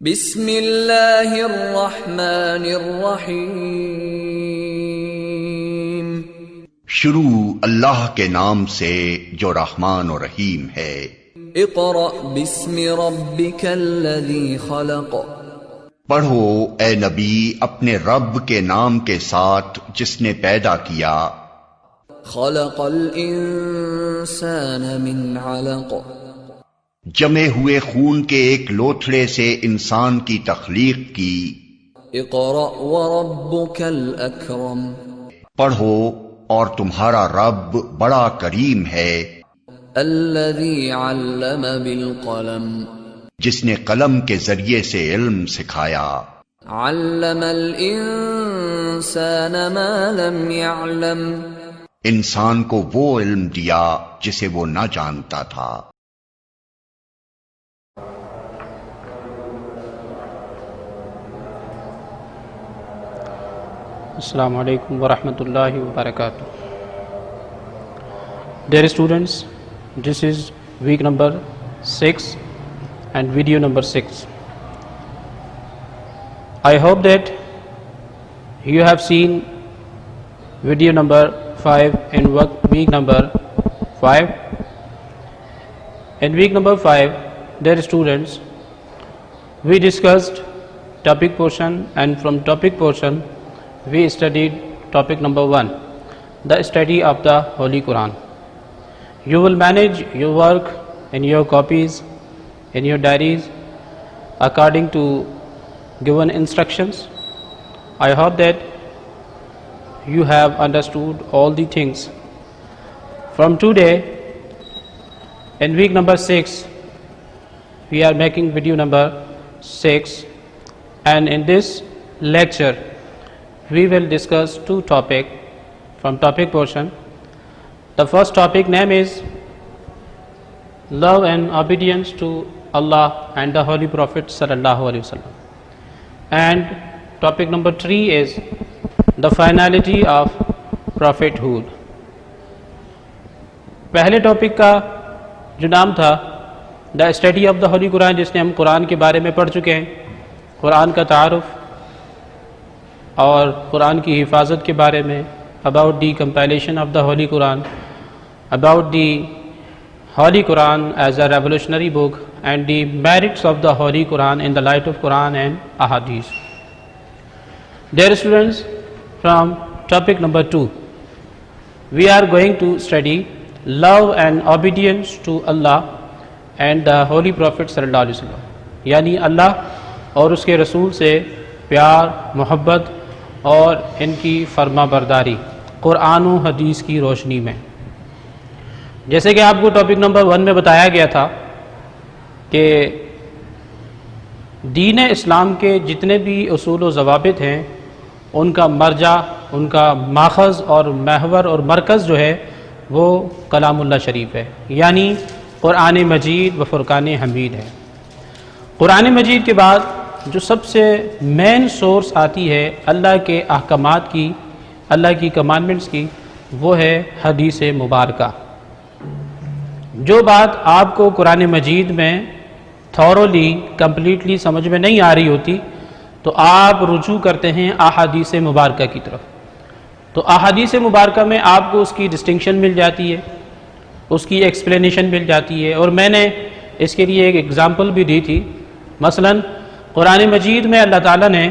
بسم اللہ الرحمن الرحیم۔ شروع اللہ کے نام سے جو رحمان و رحیم ہے۔ اقرأ بسم ربک الذی خلق۔ پڑھو اے نبی اپنے رب کے نام کے ساتھ جس نے پیدا کیا۔ خلق الانسان من علق۔ جمے ہوئے خون کے ایک لوتھڑے سے انسان کی تخلیق کی۔ اقرأ وربک الاکرم۔ پڑھو اور تمہارا رب بڑا کریم ہے۔ الذی علم بالقلم۔ جس نے قلم کے ذریعے سے علم سکھایا۔ علم الانسان ما لم يعلم۔ انسان کو وہ علم دیا جسے وہ نہ جانتا تھا۔ السلام علیکم ورحمۃ اللہ وبرکاتہ۔ Dear students, this is week number 6 and video number 6. I hope that you have seen video number 5 and week number 5. In week number 5, dear students, we discussed topic portion, and from topic portion we studied topic number 1, the study of the Holy Quran. You will manage your work in your copies, in your diaries, according to given instructions. I hope that you have understood all the things. From today, in week number 6, we are making video number 6, and in this lecture, we will discuss two topics from topic portion. The first topic name is love and obedience to Allah and the Holy Prophet sallallahu alaihi wasallam. And topic number 3 is the finality of prophethood. پہلے topic کا جو نام تھا the study of the Holy Quran، جس نے ہم قرآن کے بارے میں پڑھ چکے ہیں، قرآن کا تعارف اور قرآن کی حفاظت کے بارے میں، about the compilation of the Holy Quran, about the Holy Quran as a revolutionary book, and the merits of the Holy Quran in the light of Quran and Ahadith. Dear students, from topic number 2, we are going to study love and obedience to Allah and the Holy Prophet sallallahu alaihi wasallam، یعنی اللہ اور اس کے رسول سے پیار، محبت اور ان کی فرما برداری قرآن و حدیث کی روشنی میں۔ جیسے کہ آپ کو ٹاپک نمبر 1 میں بتایا گیا تھا کہ دین اسلام کے جتنے بھی اصول و ضوابط ہیں، ان کا مرجع، ان کا ماخذ اور محور اور مرکز جو ہے وہ کلام اللہ شریف ہے، یعنی قرآن مجید و فرقان حمید ہے۔ قرآن مجید کے بعد جو سب سے مین سورس آتی ہے اللہ کے احکامات کی، اللہ کی کمانڈمنٹس کی، وہ ہے حدیث مبارکہ۔ جو بات آپ کو قرآن مجید میں تھورولی، کمپلیٹلی سمجھ میں نہیں آ رہی ہوتی، تو آپ رجوع کرتے ہیں احادیث مبارکہ کی طرف۔ تو احادیث مبارکہ میں آپ کو اس کی ڈسٹنکشن مل جاتی ہے، اس کی ایکسپلینیشن مل جاتی ہے، اور میں نے اس کے لیے ایک ایگزامپل بھی دی تھی۔ مثلاً قرآن مجید میں اللہ تعالیٰ نے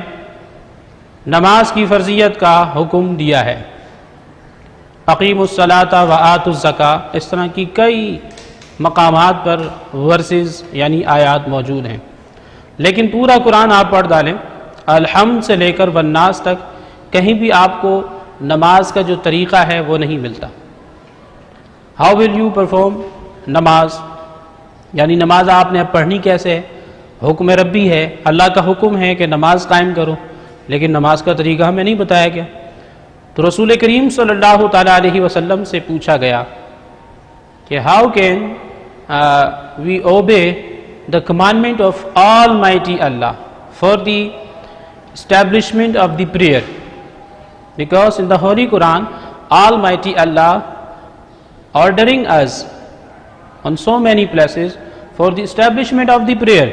نماز کی فرضیت کا حکم دیا ہے، اقیموا الصلاۃ وآتوا الزکاۃ، اس طرح کی کئی مقامات پر ورسز یعنی آیات موجود ہیں، لیکن پورا قرآن آپ پڑھ ڈالیں الحمد سے لے کر والناس تک، کہیں بھی آپ کو نماز کا جو طریقہ ہے وہ نہیں ملتا۔ ہاؤ ول یو پرفارم نماز، یعنی نماز آپ نے اب پڑھنی کیسے ہے؟ حکم ربی ہے، اللہ کا حکم ہے کہ نماز قائم کرو، لیکن نماز کا طریقہ ہمیں نہیں بتایا گیا۔ تو رسول کریم صلی اللہ تعالیٰ علیہ وسلم سے پوچھا گیا کہ how can we obey the commandment of all mighty Allah for the establishment of the prayer, because in the holy Quran all mighty Allah ordering us on so many places for the establishment of the prayer.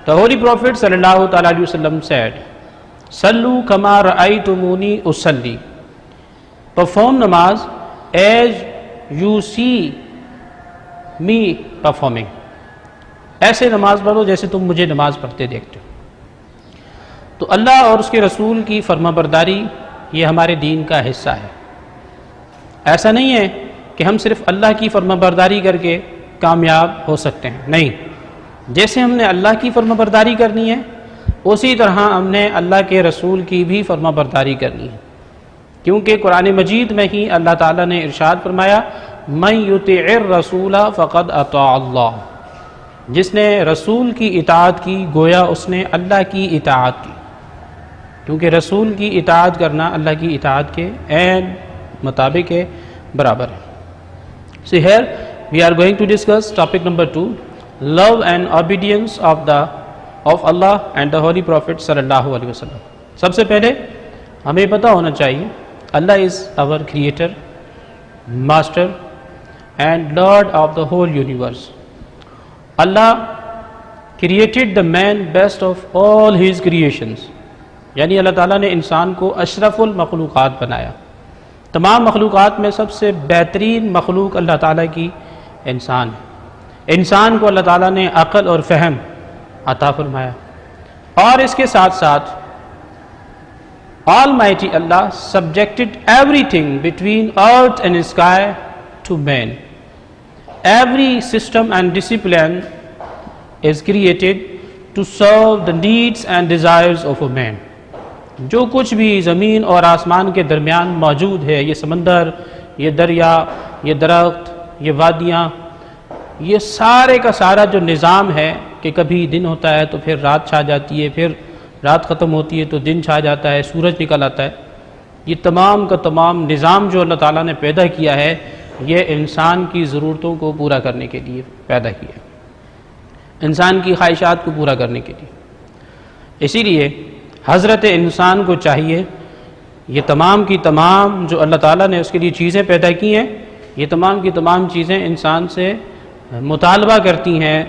The Holy Prophet sallallahu ta'ala alayhi wasallam said, Sallu kama ra'aytumuni usalli. Perform namaz as you see me performing. ایسے نماز پڑھو جیسے تم مجھے نماز پڑھتے دیکھتے ہو. تو اللہ اور اس کے رسول کی فرما برداری یہ ہمارے دین کا حصہ ہے. ایسا نہیں ہے کہ ہم صرف اللہ کی فرما برداری کر کے کامیاب ہو سکتے ہیں، نہیں. جیسے ہم نے اللہ کی فرما برداری کرنی ہے اسی طرح ہم نے اللہ کے رسول کی بھی فرما برداری کرنی ہے، کیونکہ قرآن مجید میں ہی اللہ تعالیٰ نے ارشاد فرمایا من یطع الرسول فقد اطاع اللہ. جس نے رسول کی اطاعت کی گویا اس نے اللہ کی اطاعت کی، کیونکہ رسول کی اطاعت کرنا اللہ کی اطاعت کے عین مطابق کے برابر ہے. So here we are going to discuss topic number 2, love and obedience of Allah and the Holy Prophet sallallahu alaihi wasallam. سب سے پہلے ہمیں پتہ ہونا چاہیے اللہ is our creator, master and Lord of the whole universe. Allah created the man best of all his creations. یعنی اللہ تعالیٰ نے انسان کو اشرف المخلوقات بنایا. تمام مخلوقات میں سب سے بہترین مخلوق اللہ تعالیٰ کی انسان ہے. انسان کو اللہ تعالیٰ نے عقل اور فہم عطا فرمایا، اور اس کے ساتھ ساتھ Almighty Allah subjected everything between earth and sky to man. Every system and discipline is created to serve the needs and desires of a man. جو کچھ بھی زمین اور آسمان کے درمیان موجود ہے، یہ سمندر، یہ دریا، یہ درخت، یہ وادیاں، یہ سارے کا سارا جو نظام ہے کہ کبھی دن ہوتا ہے تو پھر رات چھا جاتی ہے، پھر رات ختم ہوتی ہے تو دن چھا جاتا ہے، سورج نکل آتا ہے، یہ تمام کا تمام نظام جو اللہ تعالیٰ نے پیدا کیا ہے یہ انسان کی ضرورتوں کو پورا کرنے کے لیے پیدا کیا ہے، انسان کی خواہشات کو پورا کرنے کے لیے. اسی لیے حضرت انسان کو چاہیے یہ تمام کی تمام جو اللہ تعالیٰ نے اس کے لیے چیزیں پیدا کی ہیں، یہ تمام کی تمام چیزیں انسان سے مطالبہ کرتی ہیں،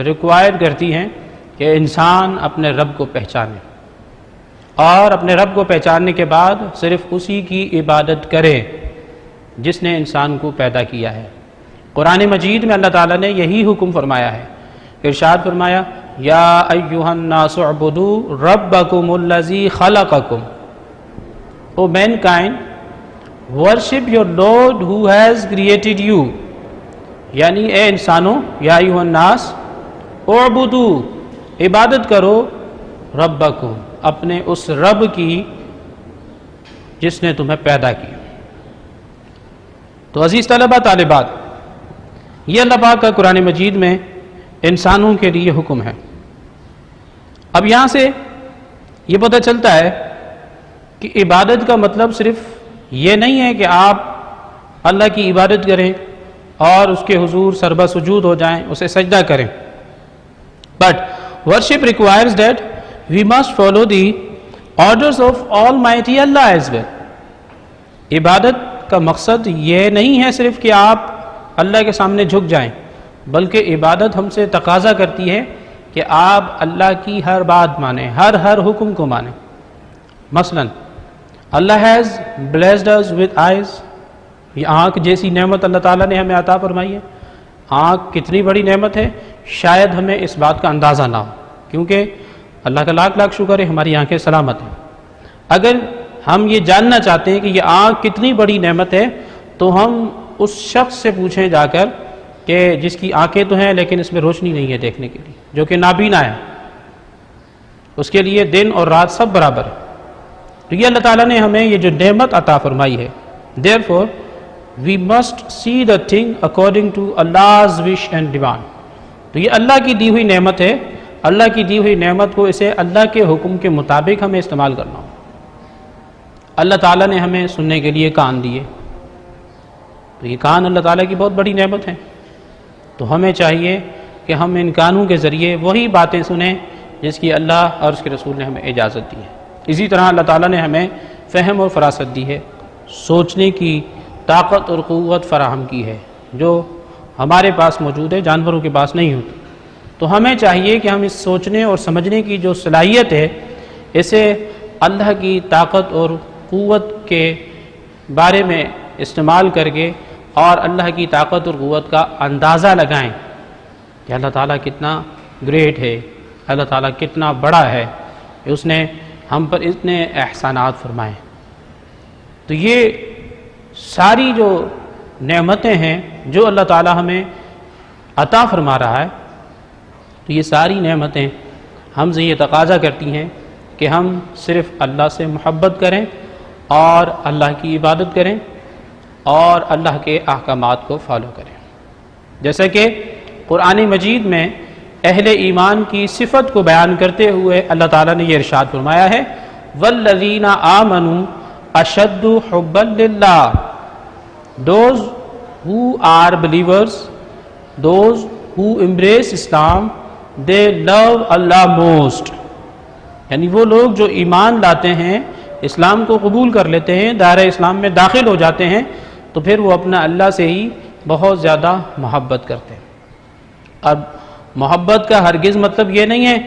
ریکوائر کرتی ہیں کہ انسان اپنے رب کو پہچانے، اور اپنے رب کو پہچاننے کے بعد صرف اسی کی عبادت کرے جس نے انسان کو پیدا کیا ہے. قرآن مجید میں اللہ تعالیٰ نے یہی حکم فرمایا ہے. ارشاد فرمایا یا ایھا الناس اعبدوا ربکم الذی خلقکم. O mankind, worship your Lord who has created you. یعنی اے انسانوں، یا ایھا الناس اعبدوا، عبادت کرو، ربکم، اپنے اس رب کی جس نے تمہیں پیدا کیا. تو عزیز طلبہ طالبات، یہ اللہ پاک کا قرآن مجید میں انسانوں کے لیے حکم ہے. اب یہاں سے یہ پتہ چلتا ہے کہ عبادت کا مطلب صرف یہ نہیں ہے کہ آپ اللہ کی عبادت کریں اور اس کے حضور سربہ سجود ہو جائیں، اسے سجدہ کریں. But worship requires that we must follow the orders of Almighty Allah as well. عبادت کا مقصد یہ نہیں ہے صرف کہ آپ اللہ کے سامنے جھک جائیں، بلکہ عبادت ہم سے تقاضا کرتی ہے کہ آپ اللہ کی ہر بات مانیں، ہر حکم کو مانیں. مثلا اللہ has blessed us with eyes. یہ آنکھ جیسی نعمت اللہ تعالیٰ نے ہمیں عطا فرمائی ہے. آنکھ کتنی بڑی نعمت ہے شاید ہمیں اس بات کا اندازہ نہ ہو، کیونکہ اللہ کا لاکھ لاکھ شکر ہے ہماری آنکھیں سلامت ہیں. اگر ہم یہ جاننا چاہتے ہیں کہ یہ آنکھ کتنی بڑی نعمت ہے تو ہم اس شخص سے پوچھیں جا کر کہ جس کی آنکھیں تو ہیں لیکن اس میں روشنی نہیں ہے دیکھنے کے لیے، جو کہ نابینا ہے، اس کے لیے دن اور رات سب برابر ہے. تو یہ اللہ تعالیٰ نے ہمیں یہ جو نعمت عطا فرمائی ہے، therefore we must see the thing according to Allah's wish and demand. تو یہ اللہ کی دی ہوئی نعمت ہے، اللہ کی دی ہوئی نعمت کو اسے اللہ کے حکم کے مطابق ہمیں استعمال کرنا ہو. اللہ تعالیٰ نے ہمیں سننے کے لیے کان دیے، تو یہ کان اللہ تعالیٰ کی بہت بڑی نعمت ہے. تو ہمیں چاہیے کہ ہم ان کانوں کے ذریعے وہی باتیں سنیں جس کی اللہ اور اس کے رسول نے ہمیں اجازت دی ہے. اسی طرح اللہ تعالیٰ نے ہمیں فہم اور فراست دی ہے، سوچنے کی طاقت اور قوت فراہم کی ہے جو ہمارے پاس موجود ہے، جانوروں کے پاس نہیں ہوتی. تو تو ہمیں چاہیے کہ ہم اس سوچنے اور سمجھنے کی جو صلاحیت ہے اسے اللہ کی طاقت اور قوت کے بارے میں استعمال کر کے اور اللہ کی طاقت اور قوت کا اندازہ لگائیں کہ اللہ تعالیٰ کتنا گریٹ ہے، اللہ تعالیٰ کتنا بڑا ہے کہ اس نے ہم پر اتنے احسانات فرمائے۔ تو یہ ساری جو نعمتیں ہیں جو اللہ تعالیٰ ہمیں عطا فرما رہا ہے، تو یہ ساری نعمتیں ہم سے یہ تقاضا کرتی ہیں کہ ہم صرف اللہ سے محبت کریں اور اللہ کی عبادت کریں اور اللہ کے احکامات کو فالو کریں۔ جیسا کہ قرآن مجید میں اہل ایمان کی صفت کو بیان کرتے ہوئے اللہ تعالیٰ نے یہ ارشاد فرمایا ہے وَالَّذِينَ آمَنُوا أَشَدُّ حُبًّا لِلَّهِ Those who are believers, those who embrace Islam, they love Allah most. یعنی وہ لوگ جو ایمان لاتے ہیں، اسلام کو قبول کر لیتے ہیں، دائرہ اسلام میں داخل ہو جاتے ہیں، تو پھر وہ اپنا اللہ سے ہی بہت زیادہ محبت کرتے ہیں۔ اب محبت کا ہرگز مطلب یہ نہیں ہے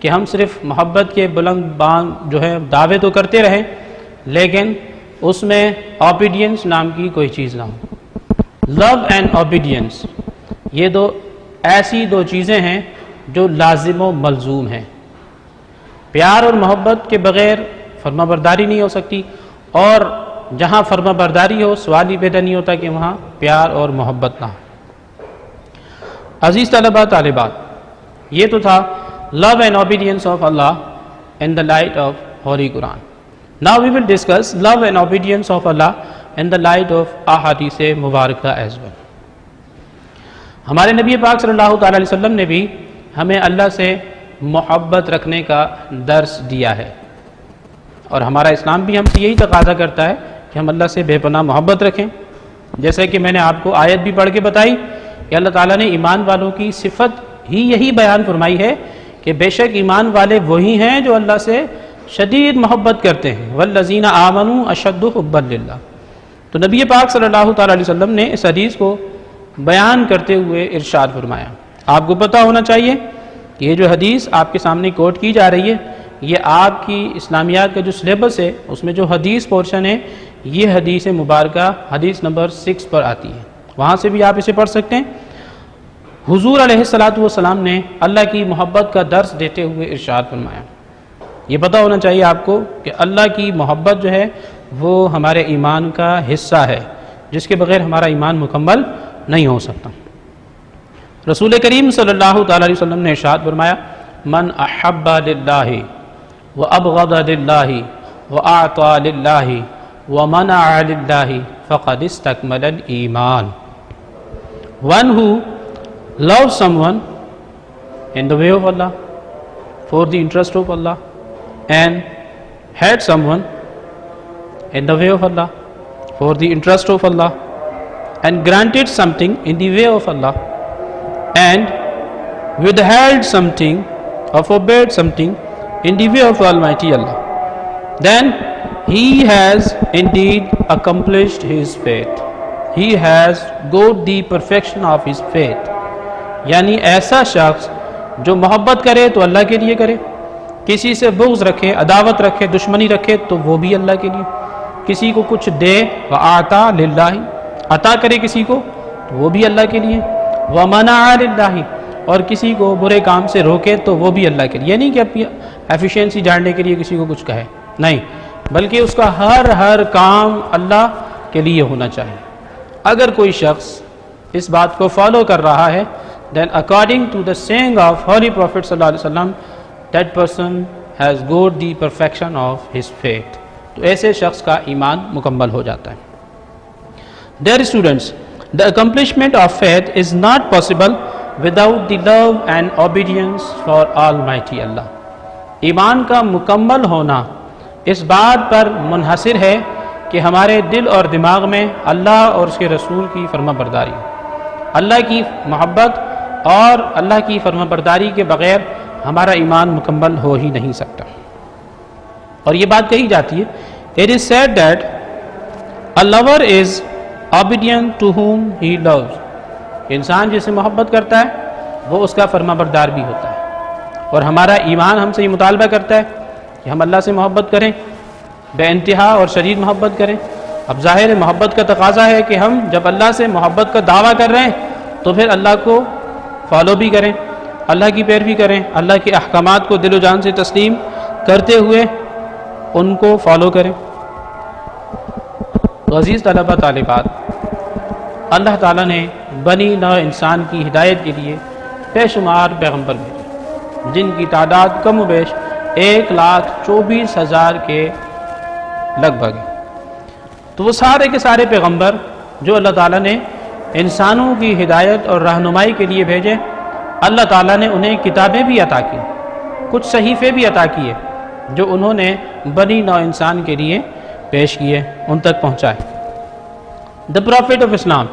کہ ہم صرف محبت کے بلند باند جو ہے دعوے تو کرتے رہیں لیکن اس میں اوبیڈینس نام کی کوئی چیز نہ ہو۔ لو اینڈ اوبیڈینس یہ دو ایسی دو چیزیں ہیں جو لازم و ملزوم ہیں۔ پیار اور محبت کے بغیر فرما برداری نہیں ہو سکتی، اور جہاں فرما برداری ہو سوال ہی پیدا نہیں ہوتا کہ وہاں پیار اور محبت نہ ہو۔ عزیز طلباء طالبات، یہ تو تھا love and obedience of Allah in the light of Holy Quran. Now we will discuss love and obedience of Allah in the light of ahadith مبارکہ as well. ہمارے نبی پاک صلی اللہ تعالیٰ علیہ وسلم نے بھی ہمیں اللہ سے محبت رکھنے کا درس دیا ہے، اور ہمارا اسلام بھی ہم سے یہی تقاضا کرتا ہے کہ ہم اللہ سے بے پناہ محبت رکھیں۔ جیسے کہ میں نے آپ کو آیت بھی پڑھ کے بتائی کہ اللہ تعالیٰ نے ایمان والوں کی صفت ہی یہی بیان فرمائی ہے کہ بے شک ایمان والے وہی ہیں جو اللہ سے شدید محبت کرتے ہیں، والذین آمنوا اشد حبا للہ۔ تو نبی پاک صلی اللہ تعالیٰ علیہ وسلم نے اس حدیث کو بیان کرتے ہوئے ارشاد فرمایا۔ آپ کو پتہ ہونا چاہیے کہ یہ جو حدیث آپ کے سامنے کوٹ کی جا رہی ہے، یہ آپ کی اسلامیات کا جو سلیبس ہے اس میں جو حدیث پورشن ہے یہ حدیث مبارکہ حدیث نمبر 6 پر آتی ہے، وہاں سے بھی آپ اسے پڑھ سکتے ہیں۔ حضور علیہ الصلاۃ والسلام نے اللہ کی محبت کا درس دیتے ہوئے ارشاد فرمایا۔ یہ پتہ ہونا چاہیے آپ کو کہ اللہ کی محبت جو ہے وہ ہمارے ایمان کا حصہ ہے، جس کے بغیر ہمارا ایمان مکمل نہیں ہو سکتا۔ رسول کریم صلی اللہ تعالیٰ علیہ وسلم نے ارشاد فرمایا من احب للہ وابغض للہ واعطى للہ ومنع للہ فقد استکمل الایمان۔ One who loves someone in the way of Allah, for the interest of Allah, and hates someone in the way of Allah, for the interest of Allah, and granted something in the way of Allah, and withheld something or forbade something in the way of Almighty Allah, then he has indeed accomplished his faith. He has got the perfection of his faith. یعنی ایسا شخص جو محبت کرے تو اللہ کے لیے کرے، کسی سے بغض رکھے، عداوت رکھے، دشمنی رکھے تو وہ بھی اللہ کے لیے، کسی کو کچھ دے وَآتَى لِلَّهِ عطا کرے کسی کو تو وہ بھی اللہ کے لیے، وَمَنَعَ لِلَّهِ اور کسی کو برے کام سے روکے تو وہ بھی اللہ کے لیے۔ یہ نہیں کہ اپنی ایفیشینسی جاننے کے لیے کسی کو کچھ کہے، نہیں، بلکہ اس کا ہر کام اللہ کے لیے ہونا چاہیے۔ اگر کوئی شخص اس بات کو فالو کر رہا ہے then according to the saying of Holy Prophet sallallahu alaihi wasallam, that person has got the perfection of his faith. تو ایسے شخص کا ایمان مکمل ہو جاتا ہے۔ Dear students, the accomplishment of faith is not possible without the love and obedience for Almighty Allah. ایمان کا مکمل ہونا اس بات پر منحصر ہے کہ ہمارے دل اور دماغ میں اللہ اور اس کے رسول کی فرما برداری، اللہ کی محبت اور اللہ کی فرما برداری کے بغیر ہمارا ایمان مکمل ہو ہی نہیں سکتا۔ اور یہ بات کہی جاتی ہے it is said that a lover is obedient to whom he loves. انسان جسے محبت کرتا ہے وہ اس کا فرما بردار بھی ہوتا ہے. اور ہمارا ایمان ہم سے یہ مطالبہ کرتا ہے کہ ہم اللہ سے محبت کریں، بے انتہا اور شدید محبت کریں. اب ظاہر محبت کا تقاضا ہے کہ ہم جب اللہ سے محبت کا دعویٰ کر رہے ہیں تو پھر اللہ کو فالو بھی کریں، اللہ کی پیروی کریں، اللہ کے احکامات کو دل و جان سے تسلیم کرتے ہوئے ان کو فالو کریں. تو عزیز طلبہ طالبات، اللہ تعالیٰ نے بنی نوع انسان کی ہدایت کے لیے بے شمار پیغمبر بھیجے، جن کی تعداد کم و بیش 1,24,000 کے لگ بھگ ہے. تو وہ سارے کے سارے پیغمبر جو اللہ تعالیٰ نے انسانوں کی ہدایت اور رہنمائی کے لیے بھیجے، اللہ تعالیٰ نے انہیں کتابیں بھی عطا کی، کچھ صحیفے بھی عطا کیے جو انہوں نے بنی نوع انسان کے لیے پیش کیے، ان تک پہنچائے. The Prophet of Islam,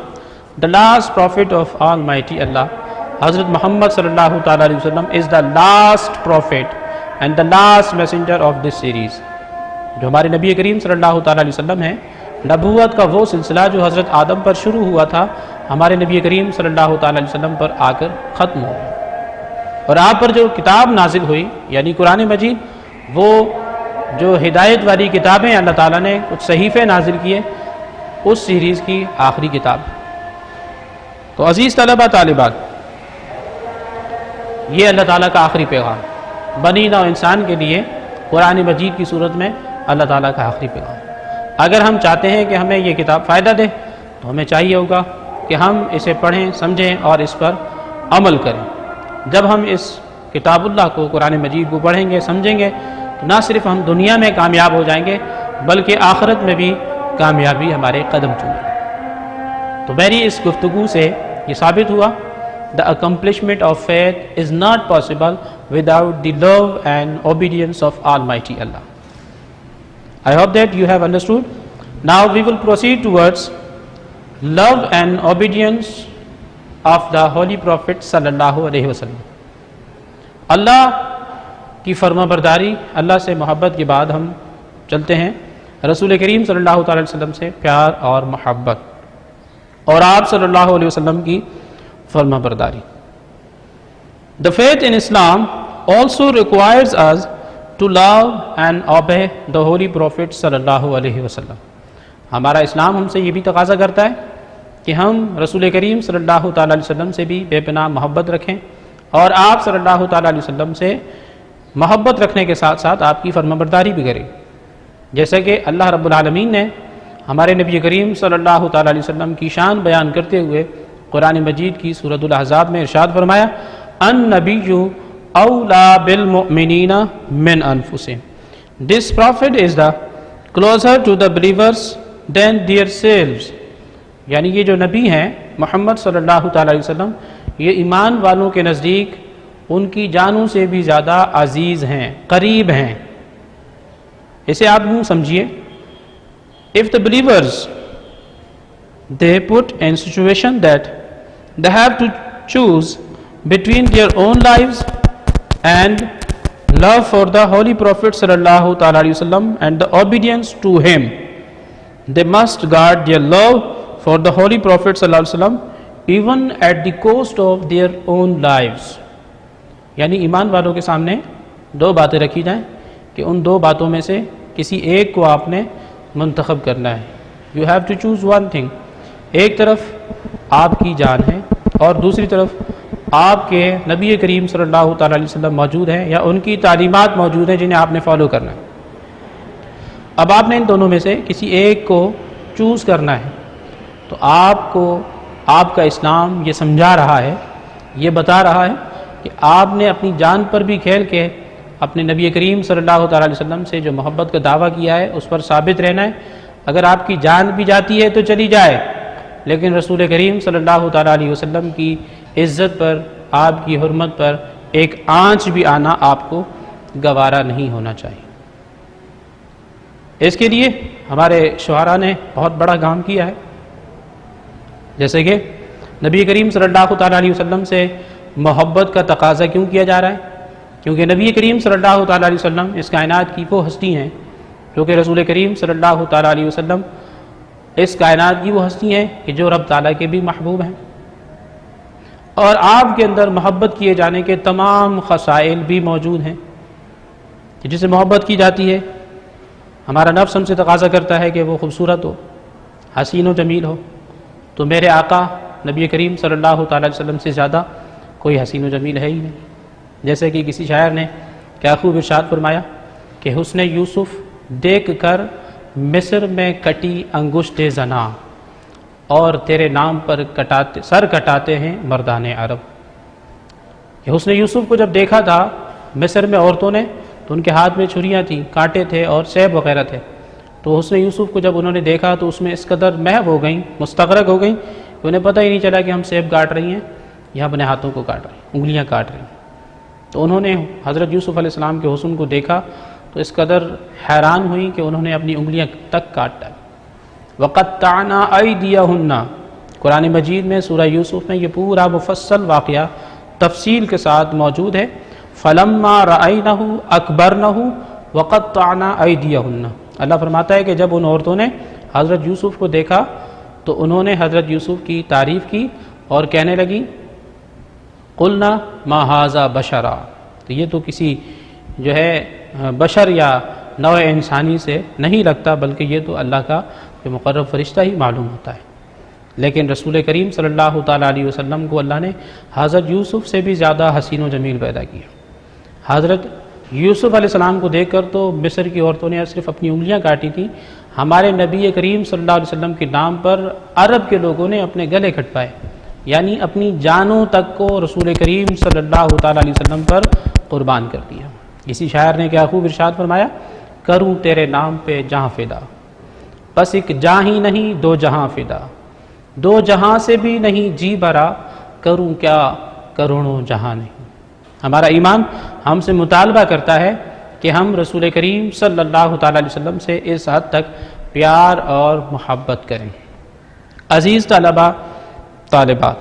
the last prophet of Almighty Allah, Hazrat Muhammad sallallahu ta'ala alayhi wa sallam is the last prophet and the last messenger of this series. جو ہمارے نبی کریم صلی اللہ تعالیٰ علیہ وسلم ہیں، نبوت کا وہ سلسلہ جو حضرت آدم پر شروع ہوا تھا، ہمارے نبی کریم صلی اللہ تعالیٰ علیہ وسلم پر آ کر ختم ہو گیا. اور آپ پر جو کتاب نازل ہوئی یعنی قرآن مجید، وہ جو ہدایت والی کتابیں اللہ تعالیٰ نے کچھ صحیفے نازل کیے، اس سیریز کی آخری کتاب. تو عزیز طلبہ طالبات، یہ اللہ تعالیٰ کا آخری پیغام بنی نوع انسان کے لیے قرآن مجید کی صورت میں اللہ تعالیٰ کا آخری پیغام. اگر ہم چاہتے ہیں کہ ہمیں یہ کتاب فائدہ دے تو ہمیں چاہیے ہوگا کہ ہم اسے پڑھیں، سمجھیں اور اس پر عمل کریں. جب ہم اس کتاب اللہ کو، قرآن مجید کو پڑھیں گے، سمجھیں گے، تو نہ صرف ہم دنیا میں کامیاب ہو جائیں گے بلکہ آخرت میں بھی کامیابی ہمارے قدم چومے. تو میری اس گفتگو سے یہ ثابت ہوا the accomplishment of faith is not possible without the love and obedience of Almighty Allah. I hope that you have understood. Now we will proceed towards love and obedience of the Holy Prophet sallallahu alaihi wasallam. اللہ کی فرما برداری، اللہ سے محبت کے بعد ہم چلتے ہیں رسول کریم صلی اللہ تعالی وسلم سے پیار اور محبت اور آپ صلی اللہ علیہ وسلم کی فرما برداری. The faith in Islam also requires us to love and obey the Holy Prophet صلی اللہ علیہ وسلم. ہمارا اسلام ہم سے یہ بھی تقاضا کرتا ہے کہ ہم رسول کریم صلی اللہ تعالیٰ علیہ وسلم سے بھی بے پناہ محبت رکھیں اور آپ صلی اللہ تعالیٰ علیہ وسلم سے محبت رکھنے کے ساتھ ساتھ آپ کی فرما برداری بھی کریں. جیسے کہ اللہ رب العالمین نے ہمارے نبی کریم صلی اللہ تعالیٰ علیہ وسلم کی شان بیان کرتے ہوئے قرآن مجید کی سورۃ الاحزاب میں ارشاد فرمایا، النبی اولا بالمؤمنین من انفسہم. This prophet is the closer to the believers than their selves. یعنی یہ جو نبی ہیں محمد صلی اللہ تعالیٰ علیہ وسلم، یہ ایمان والوں کے نزدیک ان کی جانوں سے بھی زیادہ عزیز ہیں، قریب ہیں. اسے آپ یوں سمجھیے، if the believers they put in situation that they have to choose between their own lives and love for the Holy Prophet sallallahu ta'ala alaihi wasallam and the obedience to him, they must guard their love for the Holy Prophet sallallahu alaihi wasallam even at the cost of their own lives. یعنی ایمان والوں کے سامنے دو باتیں رکھی جائیں کہ ان دو باتوں میں سے کسی ایک کو آپ نے منتخب کرنا ہے. You have to choose one thing. ایک طرف آپ کی جان ہے اور دوسری طرف آپ کے نبی کریم صلی اللہ تعالیٰ علیہ وسلم موجود ہیں یا ان کی تعلیمات موجود ہیں جنہیں آپ نے فالو کرنا ہے. اب آپ نے ان دونوں میں سے کسی ایک کو چوز کرنا ہے تو آپ کو آپ کا اسلام یہ سمجھا رہا ہے، یہ بتا رہا ہے کہ آپ نے اپنی جان پر بھی کھیل کے اپنے نبی کریم صلی اللہ تعالیٰ علیہ وسلم سے جو محبت کا دعویٰ کیا ہے اس پر ثابت رہنا ہے. اگر آپ کی جان بھی جاتی ہے تو چلی جائے، لیکن رسول کریم صلی اللہ تعالیٰ علیہ وسلم کی عزت پر، آپ کی حرمت پر ایک آنچ بھی آنا آپ کو گوارا نہیں ہونا چاہیے. اس کے لیے ہمارے شعراء نے بہت بڑا کام کیا ہے. جیسے کہ نبی کریم صلی اللہ تعالیٰ علیہ وسلم سے محبت کا تقاضا کیوں کیا جا رہا ہے؟ کیونکہ نبی کریم صلی اللہ تعالیٰ علیہ وسلم اس کائنات کی وہ ہستی ہیں جو کہ رسول کریم صلی اللہ تعالیٰ علیہ وسلم اس کائنات کی وہ ہستی ہیں کہ جو رب تعالیٰ کے بھی محبوب ہیں. اور آپ کے اندر محبت کیے جانے کے تمام خصائل بھی موجود ہیں کہ جسے محبت کی جاتی ہے۔ ہمارا نفس ہم سے تقاضا کرتا ہے کہ وہ خوبصورت ہو، حسین و جمیل ہو، تو میرے آقا نبی کریم صلی اللہ تعالی علیہ وسلم سے زیادہ کوئی حسین و جمیل ہے ہی نہیں۔ جیسے کہ کسی شاعر نے کیا خوب ارشاد فرمایا کہ حسن یوسف دیکھ کر مصر میں کٹی انگشت زنا، اور تیرے نام پر سر کٹاتے ہیں مردان عرب۔ کہ حسن یوسف کو جب دیکھا تھا مصر میں عورتوں نے تو ان کے ہاتھ میں چھریاں تھیں، کانٹے تھے اور سیب وغیرہ تھے، تو حسن یوسف کو جب انہوں نے دیکھا تو اس میں اس قدر محو ہو گئیں، مستغرق ہو گئیں کہ انہیں پتہ ہی نہیں چلا کہ ہم سیب کاٹ رہی ہیں یا اپنے ہاتھوں کو کاٹ رہی ہیں، انگلیاں کاٹ رہی ہیں۔ تو انہوں نے حضرت یوسف علیہ السلام کے حسن کو دیکھا تو اس قدر حیران ہوئی کہ انہوں نے اپنی انگلیاں تک کاٹ ڈالی۔ وَقَطَّعْنَا أَيْدِيَهُنَّ، قرآن مجید میں سورہ یوسف میں یہ پورا مفصل واقعہ تفصیل کے ساتھ موجود ہے۔ فَلَمَّا رَأَيْنَهُ أَكْبَرْنَهُ وَقَطَّعْنَا أَيْدِيَهُنَّ، اللہ فرماتا ہے کہ جب ان عورتوں نے حضرت یوسف کو دیکھا تو انہوں نے حضرت یوسف کی تعریف کی اور کہنے لگی قُلْنَا مَا هَذَا بَشَرًا، تو یہ تو کسی جو ہے بشر یا نوع انسانی سے نہیں لگتا، بلکہ یہ تو اللہ کا جو مقرب فرشتہ ہی معلوم ہوتا ہے۔ لیکن رسول کریم صلی اللہ تعالیٰ علیہ وسلم کو اللہ نے حضرت یوسف سے بھی زیادہ حسین و جمیل پیدا کیا۔ حضرت یوسف علیہ السلام کو دیکھ کر تو مصر کی عورتوں نے صرف اپنی انگلیاں کاٹی تھیں، ہمارے نبی کریم صلی اللہ علیہ وسلم کے نام پر عرب کے لوگوں نے اپنے گلے کھٹوائے، یعنی اپنی جانوں تک کو رسول کریم صلی اللہ تعالیٰ علیہ وسلم پر قربان کر دیا۔ اسی شاعر نے کیا خوب ارشاد فرمایا، کروں تیرے نام پہ جہاں فدا، بس ایک جہاں ہی نہیں دو جہاں فدا، دو جہاں سے بھی نہیں جی بھرا، کروں کیا کروڑوں جہاں نہیں۔ ہمارا ایمان ہم سے مطالبہ کرتا ہے کہ ہم رسول کریم صلی اللہ تعالیٰ علیہ وسلم سے اس حد تک پیار اور محبت کریں۔ عزیز طلباء طالبات،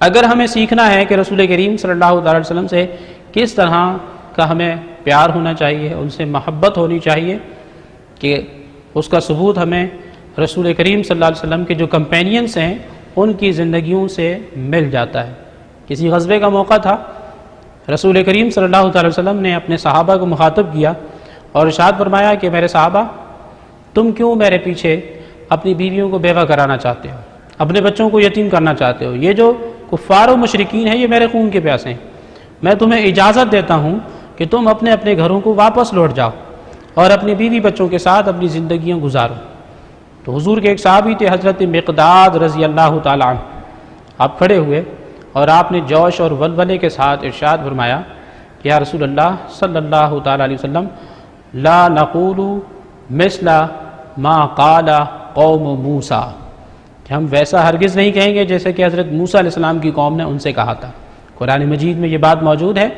اگر ہمیں سیکھنا ہے کہ رسول کریم صلی اللہ تعالیٰ علیہ وسلم سے کس طرح کا ہمیں پیار ہونا چاہیے، ان سے محبت ہونی چاہیے، کہ اس کا ثبوت ہمیں رسول کریم صلی اللہ علیہ وسلم کے جو کمپینینز ہیں ان کی زندگیوں سے مل جاتا ہے۔ کسی غزوے کا موقع تھا، رسول کریم صلی اللہ تعالی وسلم نے اپنے صحابہ کو مخاطب کیا اور ارشاد فرمایا کہ میرے صحابہ، تم کیوں میرے پیچھے اپنی بیویوں کو بیوہ کرانا چاہتے ہو، اپنے بچوں کو یتیم کرنا چاہتے ہو؟ یہ جو کفار و مشرکین ہیں یہ میرے خون کے پیاسے ہیں، میں تمہیں اجازت دیتا ہوں کہ تم اپنے اپنے گھروں کو واپس لوٹ جاؤ اور اپنی بیوی بچوں کے ساتھ اپنی زندگیاں گزارو۔ تو حضور کے ایک صحابی تھے حضرت مقداد رضی اللہ تعالیٰ عنہ، آپ کھڑے ہوئے اور آپ نے جوش اور ولولے کے ساتھ ارشاد فرمایا کہ یا رسول اللہ صلی اللہ تعالیٰ علیہ وسلم، لا نقول مثل ما قال قوم موسیٰ، کہ ہم ویسا ہرگز نہیں کہیں گے جیسے کہ حضرت موسیٰ علیہ السلام کی قوم نے ان سے کہا تھا۔ قرآن مجید میں یہ بات موجود ہے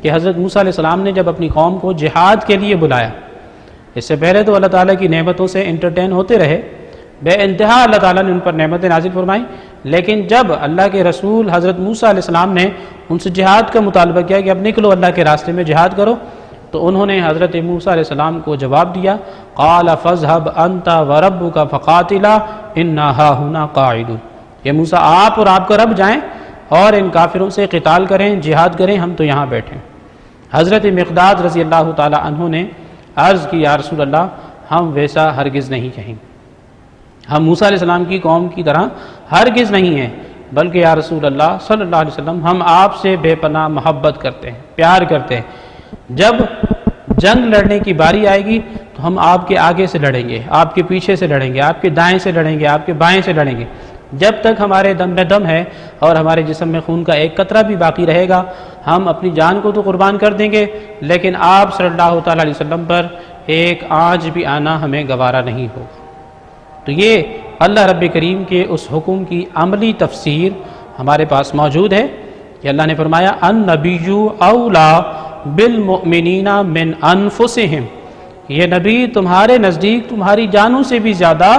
کہ حضرت موسیٰ علیہ السلام نے جب اپنی قوم کو جہاد کے لیے بلایا، اس سے پہلے تو اللہ تعالیٰ کی نعمتوں سے انٹرٹین ہوتے رہے، بے انتہا اللہ تعالیٰ نے ان پر نعمتیں نازل فرمائیں، لیکن جب اللہ کے رسول حضرت موسیٰ علیہ السلام نے ان سے جہاد کا مطالبہ کیا کہ اب نکلو اللہ کے راستے میں جہاد کرو، تو انہوں نے حضرت موسیٰ علیہ السلام کو جواب دیا، قال فاذهب انت وربك فقاتلا انا هاهنا قاعدون، کہ موسیٰ آپ اور آپ کا رب جائیں اور ان کافروں سے قتال کریں، جہاد کریں، ہم تو یہاں بیٹھیں۔ حضرت مقداد رضی اللہ تعالی عنہ نے عرض کی، یا رسول اللہ ہم ویسا ہرگز نہیں کہیں، ہم موسیٰ علیہ السلام کی قوم کی طرح ہرگز نہیں ہیں، بلکہ یا رسول اللہ صلی اللہ علیہ وسلم ہم آپ سے بے پناہ محبت کرتے ہیں، پیار کرتے ہیں، جب جنگ لڑنے کی باری آئے گی تو ہم آپ کے آگے سے لڑیں گے، آپ کے پیچھے سے لڑیں گے، آپ کے دائیں سے لڑیں گے، آپ کے بائیں سے لڑیں گے، جب تک ہمارے دم میں دم ہے اور ہمارے جسم میں خون کا ایک قطرہ بھی باقی رہے گا ہم اپنی جان کو تو قربان کر دیں گے، لیکن آپ صلی اللہ تعالیٰ علیہ وسلم پر ایک آنچ بھی آنا ہمیں گوارا نہیں ہوگا۔ تو یہ اللہ رب کریم کے اس حکم کی عملی تفسیر ہمارے پاس موجود ہے کہ اللہ نے فرمایا النبی اولا بالمؤمنین من انفسہم، یہ نبی تمہارے نزدیک تمہاری جانوں سے بھی زیادہ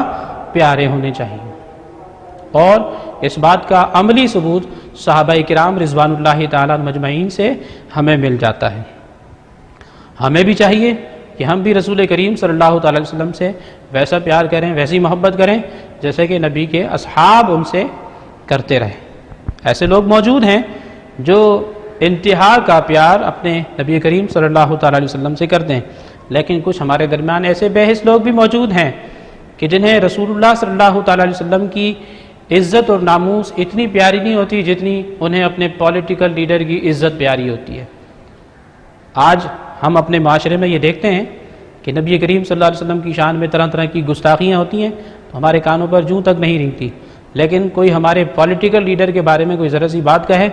پیارے ہونے چاہیے، اور اس بات کا عملی ثبوت صحابہ کرام رضوان اللہ تعالیٰ مجمعین سے ہمیں مل جاتا ہے۔ ہمیں بھی چاہیے کہ ہم بھی رسول کریم صلی اللہ تعالی وسلم سے ویسا پیار کریں، ویسی محبت کریں جیسے کہ نبی کے اصحاب ان سے کرتے رہے۔ ایسے لوگ موجود ہیں جو انتہا کا پیار اپنے نبی کریم صلی اللہ تعالیٰ علیہ وسلم سے کرتے ہیں، لیکن کچھ ہمارے درمیان ایسے بے حس لوگ بھی موجود ہیں کہ جنہیں رسول اللہ صلی اللہ تعالیٰ علیہ وسلم کی عزت اور ناموس اتنی پیاری نہیں ہوتی جتنی انہیں اپنے پولیٹیکل لیڈر کی عزت پیاری ہوتی ہے۔ آج ہم اپنے معاشرے میں یہ دیکھتے ہیں کہ نبی کریم صلی اللہ علیہ وسلم کی شان میں طرح طرح کی گستاخیاں ہوتی ہیں تو ہمارے کانوں پر جوں تک نہیں رینگتی، لیکن کوئی ہمارے پولیٹیکل لیڈر کے بارے میں کوئی ذرا سی بات کہے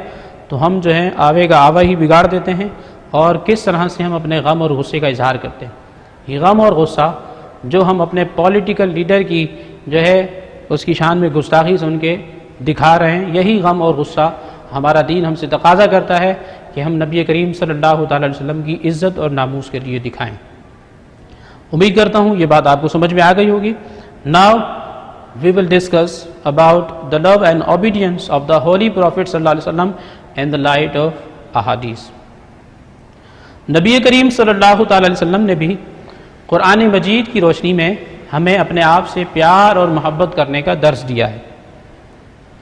تو ہم جو ہیں آوے کا آوا ہی بگاڑ دیتے ہیں، اور کس طرح سے ہم اپنے غم اور غصے کا اظہار کرتے ہیں۔ یہ غم اور غصہ جو ہم اپنے پولیٹیکل لیڈر کی جو ہے اس کی شان میں گستاخی سن کے دکھا رہے ہیں، یہی غم اور غصہ ہمارا دین ہم سے تقاضا کرتا ہے کہ ہم نبی کریم صلی اللہ تعالیٰ علیہ وسلم کی عزت اور ناموس کے لیے دکھائیں۔ امید کرتا ہوں یہ بات آپ کو سمجھ میں آ گئی ہوگی۔ Now we will discuss about the love and obedience of the Holy Prophet صلی اللہ علیہ وسلم in the light of ahadith۔ نبی کریم صلی اللہ تعالیٰ علیہ وسلم نے بھی قرآن مجید کی روشنی میں ہمیں اپنے آپ سے پیار اور محبت کرنے کا درس دیا ہے۔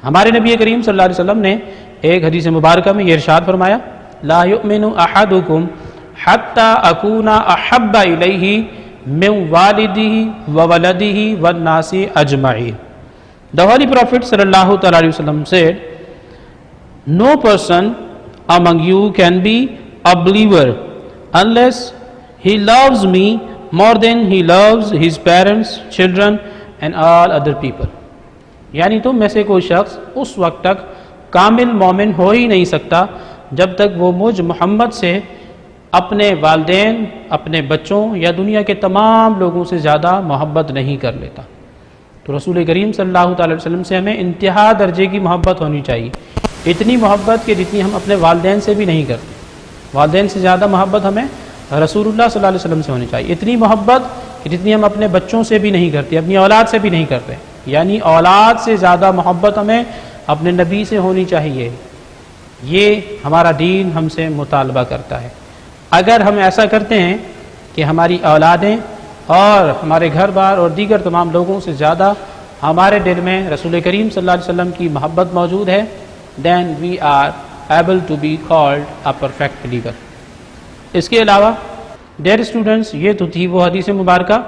ہمارے نبی کریم صلی اللہ علیہ وسلم نے ایک حدیث مبارکہ میں یہ ارشاد فرمایا، لا یؤمن احدکم حتی اکون احب الیہ من والدہ وولدہ والناس اجمعین۔ The Holy Prophet صلی اللہ تعالیٰ علیہ وسلم said, no person among you can be a believer unless he loves me more than he loves his parents, children and all other people۔ یعنی تم میں سے کوئی شخص اس وقت تک کامل مومن ہو ہی نہیں سکتا جب تک وہ مجھ محمد سے اپنے والدین، اپنے بچوں یا دنیا کے تمام لوگوں سے زیادہ محبت نہیں کر لیتا۔ تو رسول کریم صلی اللہ تعالیٰ علیہ وسلم سے ہمیں انتہا درجے کی محبت ہونی چاہیے، اتنی محبت کہ جتنی ہم اپنے والدین سے بھی نہیں کرتے۔ والدین سے زیادہ محبت ہمیں رسول اللہ صلی اللہ علیہ وسلم سے ہونی چاہیے، اتنی محبت کہ جتنی ہم اپنے بچوں سے بھی نہیں کرتے، اپنی اولاد سے بھی نہیں کرتے، یعنی اولاد سے زیادہ محبت ہمیں اپنے نبی سے ہونی چاہیے۔ یہ ہمارا دین ہم سے مطالبہ کرتا ہے۔ اگر ہم ایسا کرتے ہیں کہ ہماری اولادیں اور ہمارے گھر بار اور دیگر تمام لوگوں سے زیادہ ہمارے دل میں رسول کریم صلی اللہ علیہ وسلم کی محبت موجود ہے، then we are able to be called a perfect believer۔ اس کے علاوہ dear students، یہ تو تھی وہ حدیث مبارکہ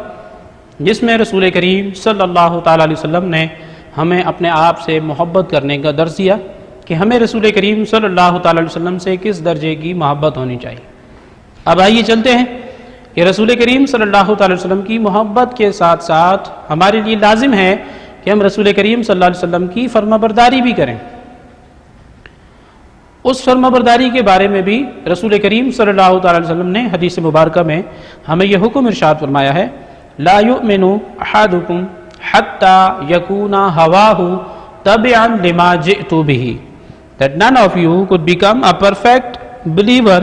جس میں رسول کریم صلی اللہ تعالیٰ علیہ وسلم نے ہمیں اپنے آپ سے محبت کرنے کا درس دیا کہ ہمیں رسول کریم صلی اللہ تعالیٰ علیہ وسلم سے کس درجے کی محبت ہونی چاہیے۔ اب آئیے چلتے ہیں کہ رسول کریم صلی اللہ تعالیٰ علیہ وسلم کی محبت کے ساتھ ساتھ ہمارے لیے لازم ہے کہ ہم رسول کریم صلی اللہ علیہ وسلم کی فرما برداری بھی کریں۔ اس فرما برداری کے بارے میں بھی رسول کریم صلی اللہ تعالیٰ علیہ وسلم نے حدیث مبارکہ میں ہمیں یہ حکم ارشاد فرمایا ہے، لا یؤمن احدکم حتی یکون ہواہ تبعا لما جئت بہ، that none of you could become a perfect believer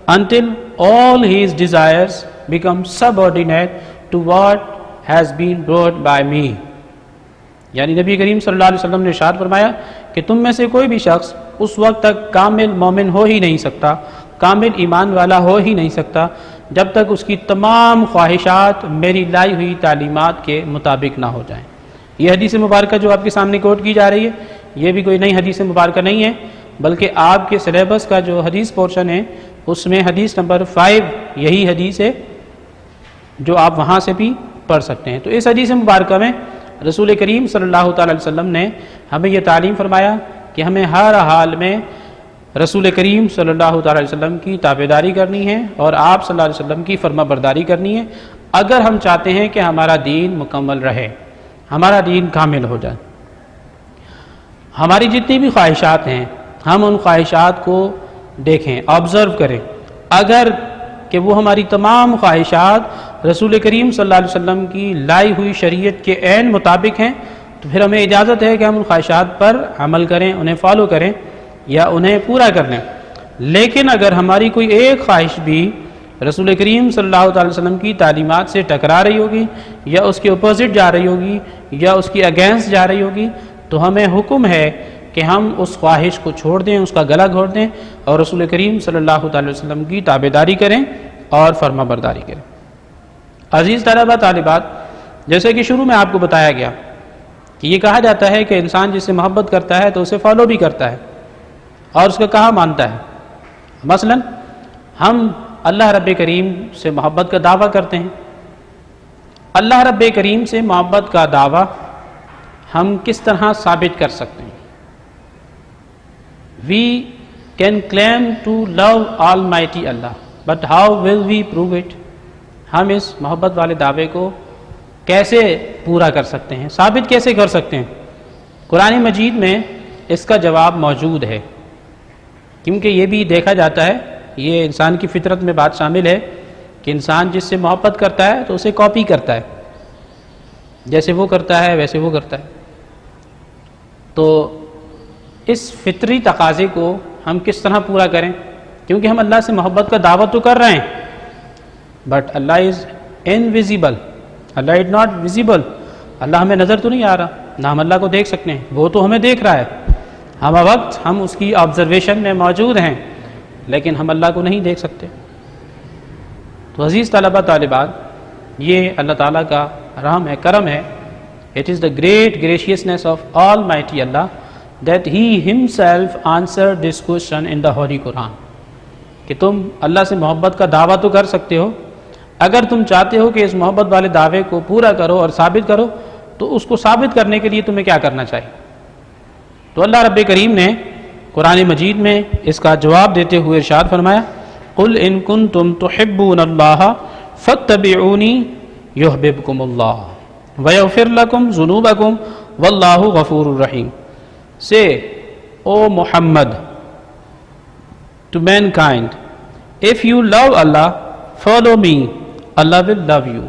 until all his desires become subordinate to what has been brought by me۔ یعنی نبی کریم صلی اللہ علیہ وسلم نے ارشاد فرمایا کہ تم میں سے کوئی بھی شخص اس وقت تک کامل مومن ہو ہی نہیں سکتا، کامل ایمان والا ہو ہی نہیں سکتا جب تک اس کی تمام خواہشات میری لائی ہوئی تعلیمات کے مطابق نہ ہو جائیں۔ یہ حدیث مبارکہ جو آپ کے سامنے کوٹ کی جا رہی ہے یہ بھی کوئی نئی حدیث مبارکہ نہیں ہے، بلکہ آپ کے سلیبس کا جو حدیث پورشن ہے اس میں حدیث نمبر 5 یہی حدیث ہے جو آپ وہاں سے بھی پڑھ سکتے ہیں۔ تو اس حدیث مبارکہ میں رسول کریم صلی اللہ تعالیٰ علیہ وسلم نے ہمیں یہ تعلیم فرمایا کہ ہمیں ہر حال میں رسول کریم صلی اللہ تعالیٰ علیہ وسلم کی تابعداری کرنی ہے اور آپ صلی اللہ علیہ وسلم کی فرما برداری کرنی ہے اگر ہم چاہتے ہیں کہ ہمارا دین مکمل رہے، ہمارا دین کامل ہو جائے۔ ہماری جتنی بھی خواہشات ہیں ہم ان خواہشات کو دیکھیں، آبزرو کریں، اگر کہ وہ ہماری تمام خواہشات رسول کریم صلی اللہ علیہ وسلم کی لائی ہوئی شریعت کے عین مطابق ہیں تو پھر ہمیں اجازت ہے کہ ہم ان خواہشات پر عمل کریں، انہیں فالو کریں یا انہیں پورا کر لیں۔ لیکن اگر ہماری کوئی ایک خواہش بھی رسول کریم صلی اللہ تعالی وسلم کی تعلیمات سے ٹکرا رہی ہوگی یا اس کے اپوزٹ جا رہی ہوگی یا اس کی اگینسٹ جا رہی ہوگی تو ہمیں حکم ہے کہ ہم اس خواہش کو چھوڑ دیں، اس کا گلا گھونٹ دیں اور رسول کریم صلی اللہ تعالی وسلم کی تابعداری کریں اور فرما برداری کریں۔ عزیز طلبہ طالبات، جیسے کہ شروع میں آپ کو بتایا گیا کہ یہ کہا جاتا ہے کہ انسان جس سے محبت کرتا ہے تو اسے فالو بھی کرتا ہے، اور اس کا کہاں مانتا ہے. مثلا ہم اللہ رب کریم سے محبت کا دعویٰ کرتے ہیں. اللہ رب کریم سے محبت کا دعویٰ ہم کس طرح ثابت کر سکتے ہیں؟ We can claim to love Almighty Allah, but how will we prove it? ہم اس محبت والے دعوے کو کیسے پورا کر سکتے ہیں، ثابت کیسے کر سکتے ہیں؟ قرآن مجید میں اس کا جواب موجود ہے، کیونکہ یہ بھی دیکھا جاتا ہے، یہ انسان کی فطرت میں بات شامل ہے کہ انسان جس سے محبت کرتا ہے تو اسے کاپی کرتا ہے، جیسے وہ کرتا ہے ویسے وہ کرتا ہے. تو اس فطری تقاضے کو ہم کس طرح پورا کریں؟ کیونکہ ہم اللہ سے محبت کا دعویٰ تو کر رہے ہیں، but Allah is invisible, Allah is not visible. Allah ہمیں نظر تو نہیں آ رہا، نہ ہم اللہ کو دیکھ سکتے ہیں، وہ تو ہمیں دیکھ رہا ہے. ہم وقت ہم اس کی آبزرویشن میں موجود ہیں، لیکن ہم اللہ کو نہیں دیکھ سکتے. تو عزیز طلبہ طالبات، یہ اللہ تعالیٰ کا رحم ہے، کرم ہے. It is the great graciousness of Almighty Allah that He Himself answered this question in the Holy Quran. کہ تم اللہ سے محبت کا دعویٰ تو کر سکتے ہو، اگر تم چاہتے ہو کہ اس محبت والے دعوے کو پورا کرو اور ثابت کرو تو اس کو ثابت کرنے کے لیے تمہیں کیا کرنا چاہیے؟ تو اللہ رب کریم نے قرآن مجید میں اس کا جواب دیتے ہوئے ارشاد فرمایا، قُلْ إِن كُنتُمْ تُحِبُّونَ اللَّهَ فَاتَّبِعُونِي يُحْبِبْكُمُ اللَّهُ وَيَغْفِرْ لَكُمْ ذُنُوبَكُمْ وَاللَّهُ غَفُورٌ رَحِيمٌ. Say, O Muhammad, to mankind, if you love Allah, follow me, Allah will love you.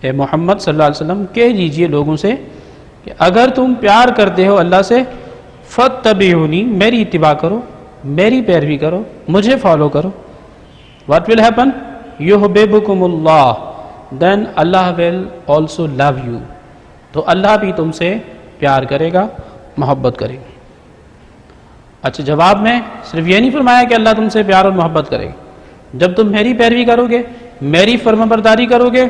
اے محمد صلی اللہ علیہ وسلم کہہ دیجئے لوگوں سے کہ اگر تم پیار کرتے ہو اللہ سے، فَاتَّبِعُونِی، میری اتباع کرو، میری پیروی کرو، مجھے فالو کرو. What will happen? يُحْبِبْكُمُ اللَّهُ، then Allah will also love you. تو اللہ بھی تم سے پیار کرے گا، محبت کرے گا. اچھا، جواب میں صرف یہ نہیں فرمایا کہ اللہ تم سے پیار اور محبت کرے گا. جب تم میری پیروی کرو گے، میری فرمانبرداری کرو گے،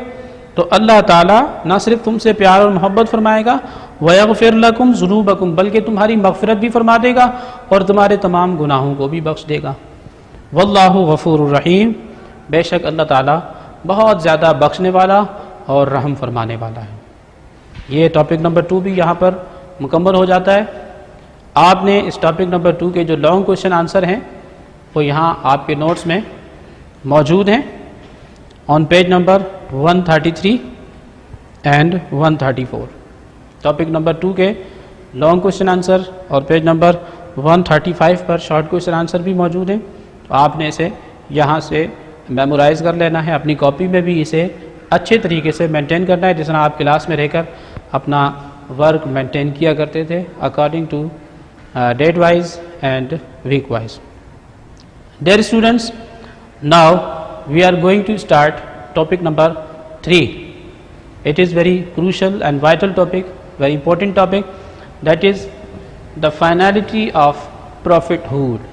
تو اللہ تعالیٰ نہ صرف تم سے پیار اور محبت فرمائے گا، وَيَغْفِرْ لَكُمْ ذُنُوبَكُمْ، بلکہ تمہاری مغفرت بھی فرما دے گا اور تمہارے تمام گناہوں کو بھی بخش دے گا. وَاللَّهُ غَفُورٌ رَحِيمٌ، بے شک اللہ تعالیٰ بہت زیادہ بخشنے والا اور رحم فرمانے والا ہے. یہ ٹاپک نمبر 2 بھی یہاں پر مکمل ہو جاتا ہے. آپ نے اس ٹاپک نمبر 2 کے جو لانگ کوشچن آنسر ہیں وہ یہاں آپ کے نوٹس میں موجود ہیں on page number 133 and 134. Topic number 2 کے لانگ کوشچن آنسر اور پیج نمبر 135 پر شارٹ کوشچن آنسر بھی موجود ہیں. تو آپ نے اسے یہاں سے میمورائز کر لینا ہے، اپنی کاپی میں بھی اسے اچھے طریقے سے مینٹین کرنا ہے، جس طرح آپ کلاس میں رہ کر اپنا ورک مینٹین کیا کرتے تھے according to date wise and week wise. Dear students, now we are going to start topic number 3. It is very crucial and vital topic, very important topic, that is the finality of prophethood.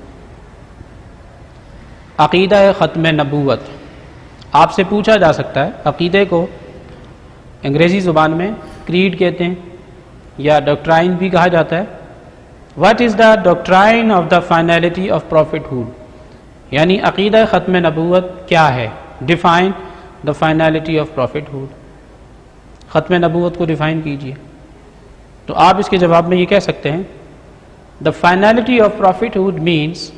عقیدہ ختم نبوت. آپ سے پوچھا جا سکتا ہے، عقیدے کو انگریزی زبان میں کریڈ کہتے ہیں یا ڈاکٹرائن بھی کہا جاتا ہے. What is the doctrine of the finality of prophethood؟ یعنی عقیدہ ختم نبوت کیا ہے؟ Define the finality of prophethood. ختم نبوت کو ڈیفائن کیجیے. تو آپ اس کے جواب میں یہ کہہ سکتے ہیں، the finality of prophethood means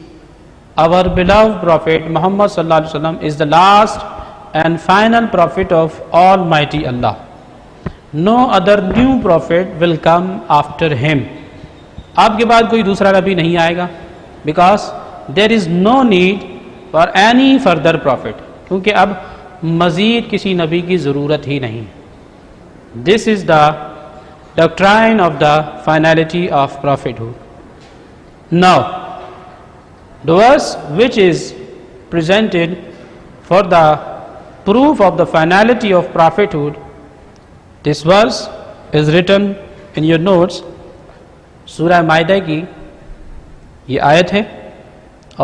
our beloved prophet Muhammad sallallahu alaihi wasallam is the last and final prophet of Almighty Allah. No other new prophet will come after him. آپ کے بعد کوئی دوسرا نبی نہیں آئے گا، because there is no need for any further prophet، کیونکہ اب مزید کسی نبی کی ضرورت ہی نہیں. This is the doctrine of the finality of prophethood. Now, the verse which is presented for the proof of the finality of prophethood, this verse is written in your notes. سورہ مائدہ کی یہ آیت ہے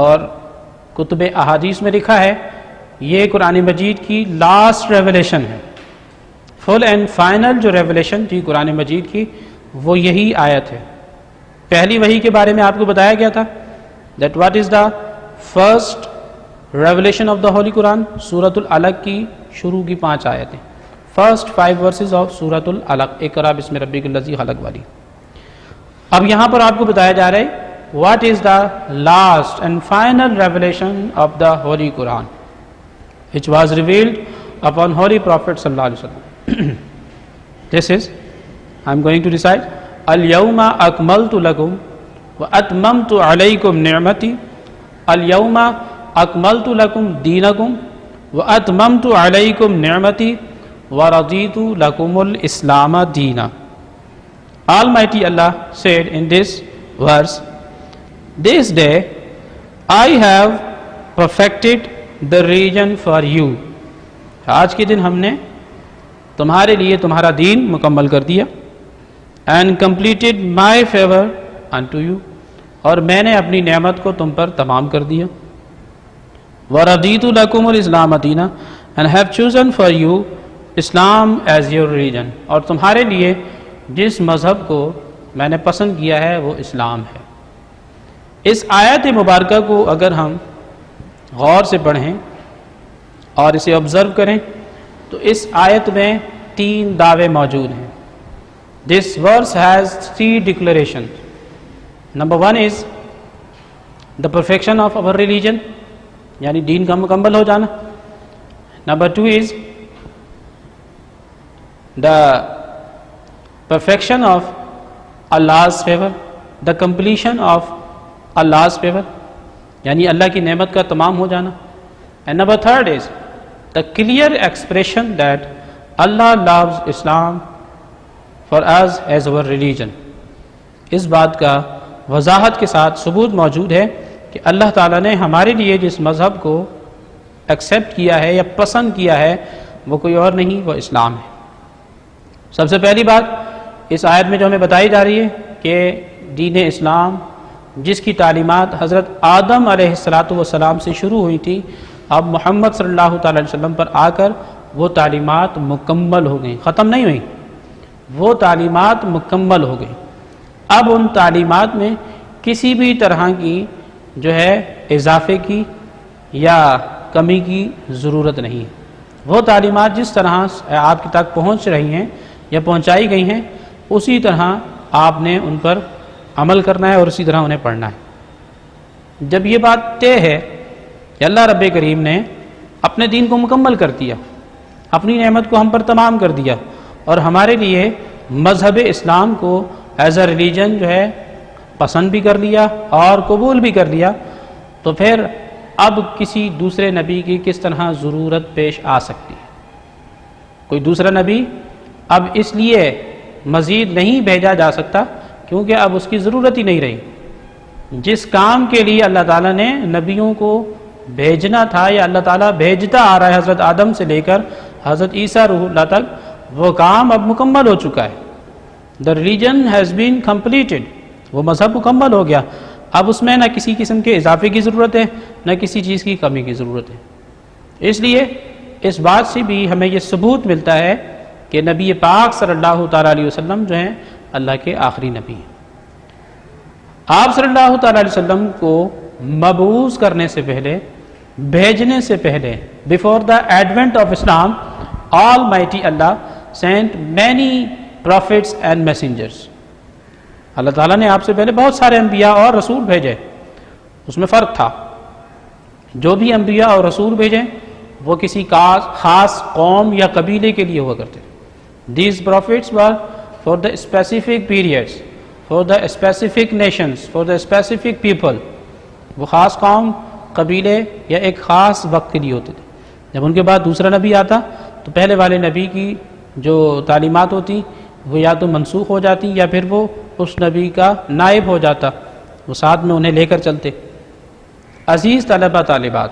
اور کتب احادیث میں لکھا ہے، یہ قرآن مجید کی لاسٹ ریویلیشن ہے. فل اینڈ فائنل جو ریویلیشن تھی قرآن مجید کی وہ یہی آیت ہے. پہلی وحی کے بارے میں آپ کو بتایا گیا تھا that what is the first revelation of the Holy Quran? سورۃ العلق کی شروع کی 5 آیتیں, first 5 verses of سورۃ العلق, اقرأ بسم ربک الذی خلق والی. اب یہاں پر آپ کو بتایا جا رہا ہے what is the last and final revelation of the Holy Quran which was revealed upon Holy Prophet sallallahu alaihi wasallam. This is, I am going to recite, al-yawma akmaltu lakum wa atmamtu alaykum ni'mati, al-yawma akmaltu lakum deenakum wa atmamtu alaykum ni'mati wa raditu lakumul islam deena. Almighty Allah said in this verse, this day I have perfected the religion for you. آج کے دن ہم نے تمہارے لیے تمہارا دین مکمل کر دیا. and completed my favor unto you, اور میں نے اپنی نعمت کو تم پر تمام کر دیا. وَرَضِيتُ لَكُمُ الْإِسْلَامَ دِينًا, and have chosen for you Islam as your religion, اور تمہارے لیے جس مذہب کو میں نے پسند کیا ہے وہ اسلام ہے. اس آیت مبارکہ کو اگر ہم غور سے پڑھیں اور اسے آبزرو کریں تو اس آیت میں 3 دعوے موجود ہیں. This verse has 3 declarations. Number 1 is the perfection of our religion, یعنی دین کا مکمل ہو جانا. Number 2 is the perfection of Allah's favor, the completion of Allah's favor, یعنی اللہ کی نعمت کا تمام ہو جانا. And number 3 is the clear expression that Allah loves Islam for us as our religion. اس بات کا وضاحت کے ساتھ ثبوت موجود ہے کہ اللہ تعالیٰ نے ہمارے لیے جس مذہب کو ایکسیپٹ کیا ہے یا پسند کیا ہے وہ کوئی اور نہیں, وہ اسلام ہے. سب سے پہلی بات اس آیت میں جو ہمیں بتائی جا رہی ہے کہ دین اسلام جس کی تعلیمات حضرت آدم علیہ السلام سے شروع ہوئی تھی, اب محمد صلی اللہ تعالی علیہ وسلم پر آ کر وہ تعلیمات مکمل ہو گئیں, ختم نہیں ہوئیں, وہ تعلیمات مکمل ہو گئیں. اب ان تعلیمات میں کسی بھی طرح کی جو ہے اضافے کی یا کمی کی ضرورت نہیں ہے. وہ تعلیمات جس طرح آپ کی تک پہنچ رہی ہیں یا پہنچائی گئی ہیں اسی طرح آپ نے ان پر عمل کرنا ہے اور اسی طرح انہیں پڑھنا ہے. جب یہ بات طے ہے کہ اللہ رب کریم نے اپنے دین کو مکمل کر دیا, اپنی نعمت کو ہم پر تمام کر دیا اور ہمارے لیے مذہب اسلام کو ایز اے ریلیجن جو ہے پسند بھی کر لیا اور قبول بھی کر لیا, تو پھر اب کسی دوسرے نبی کی کس طرح ضرورت پیش آ سکتی ہے؟ کوئی دوسرا نبی اب اس لیے مزید نہیں بھیجا جا سکتا کیونکہ اب اس کی ضرورت ہی نہیں رہی. جس کام کے لیے اللہ تعالیٰ نے نبیوں کو بھیجنا تھا یا اللہ تعالیٰ بھیجتا آ رہا ہے حضرت آدم سے لے کر حضرت عیسیٰ روح اللہ تک, وہ کام اب مکمل ہو چکا ہے. The religion has been completed, وہ مذہب مکمل ہو گیا. اب اس میں نہ کسی قسم کے اضافے کی ضرورت ہے نہ کسی چیز کی کمی کی ضرورت ہے. اس لیے اس بات سے بھی ہمیں یہ ثبوت ملتا ہے کہ نبی پاک صلی اللہ تعالیٰ علیہ وسلم جو ہیں اللہ کے آخری نبی ہیں. آپ صلی اللہ تعالیٰ علیہ وسلم کو مبعوث کرنے سے پہلے, بھیجنے سے پہلے, before the advent of Islam, Almighty Allah sent many prophets and messengers. اللہ تعالیٰ نے آپ سے پہلے بہت سارے انبیاء اور رسول بھیجے. اس میں فرق تھا, جو بھی انبیاء اور رسول بھیجے وہ کسی خاص قوم یا قبیلے کے لیے ہوا کرتے. These prophets were for the specific periods, for the specific nations, for the specific people. وہ خاص قوم, قبیلے یا ایک خاص وقت کے لیے ہوتے تھے. جب ان کے بعد دوسرا نبی آتا تو پہلے والے نبی کی جو تعلیمات ہوتی وہ یا تو منسوخ ہو جاتی یا پھر وہ اس نبی کا نائب ہو جاتا, وہ ساتھ میں انہیں لے کر چلتے. عزیز طلبہ طالبات,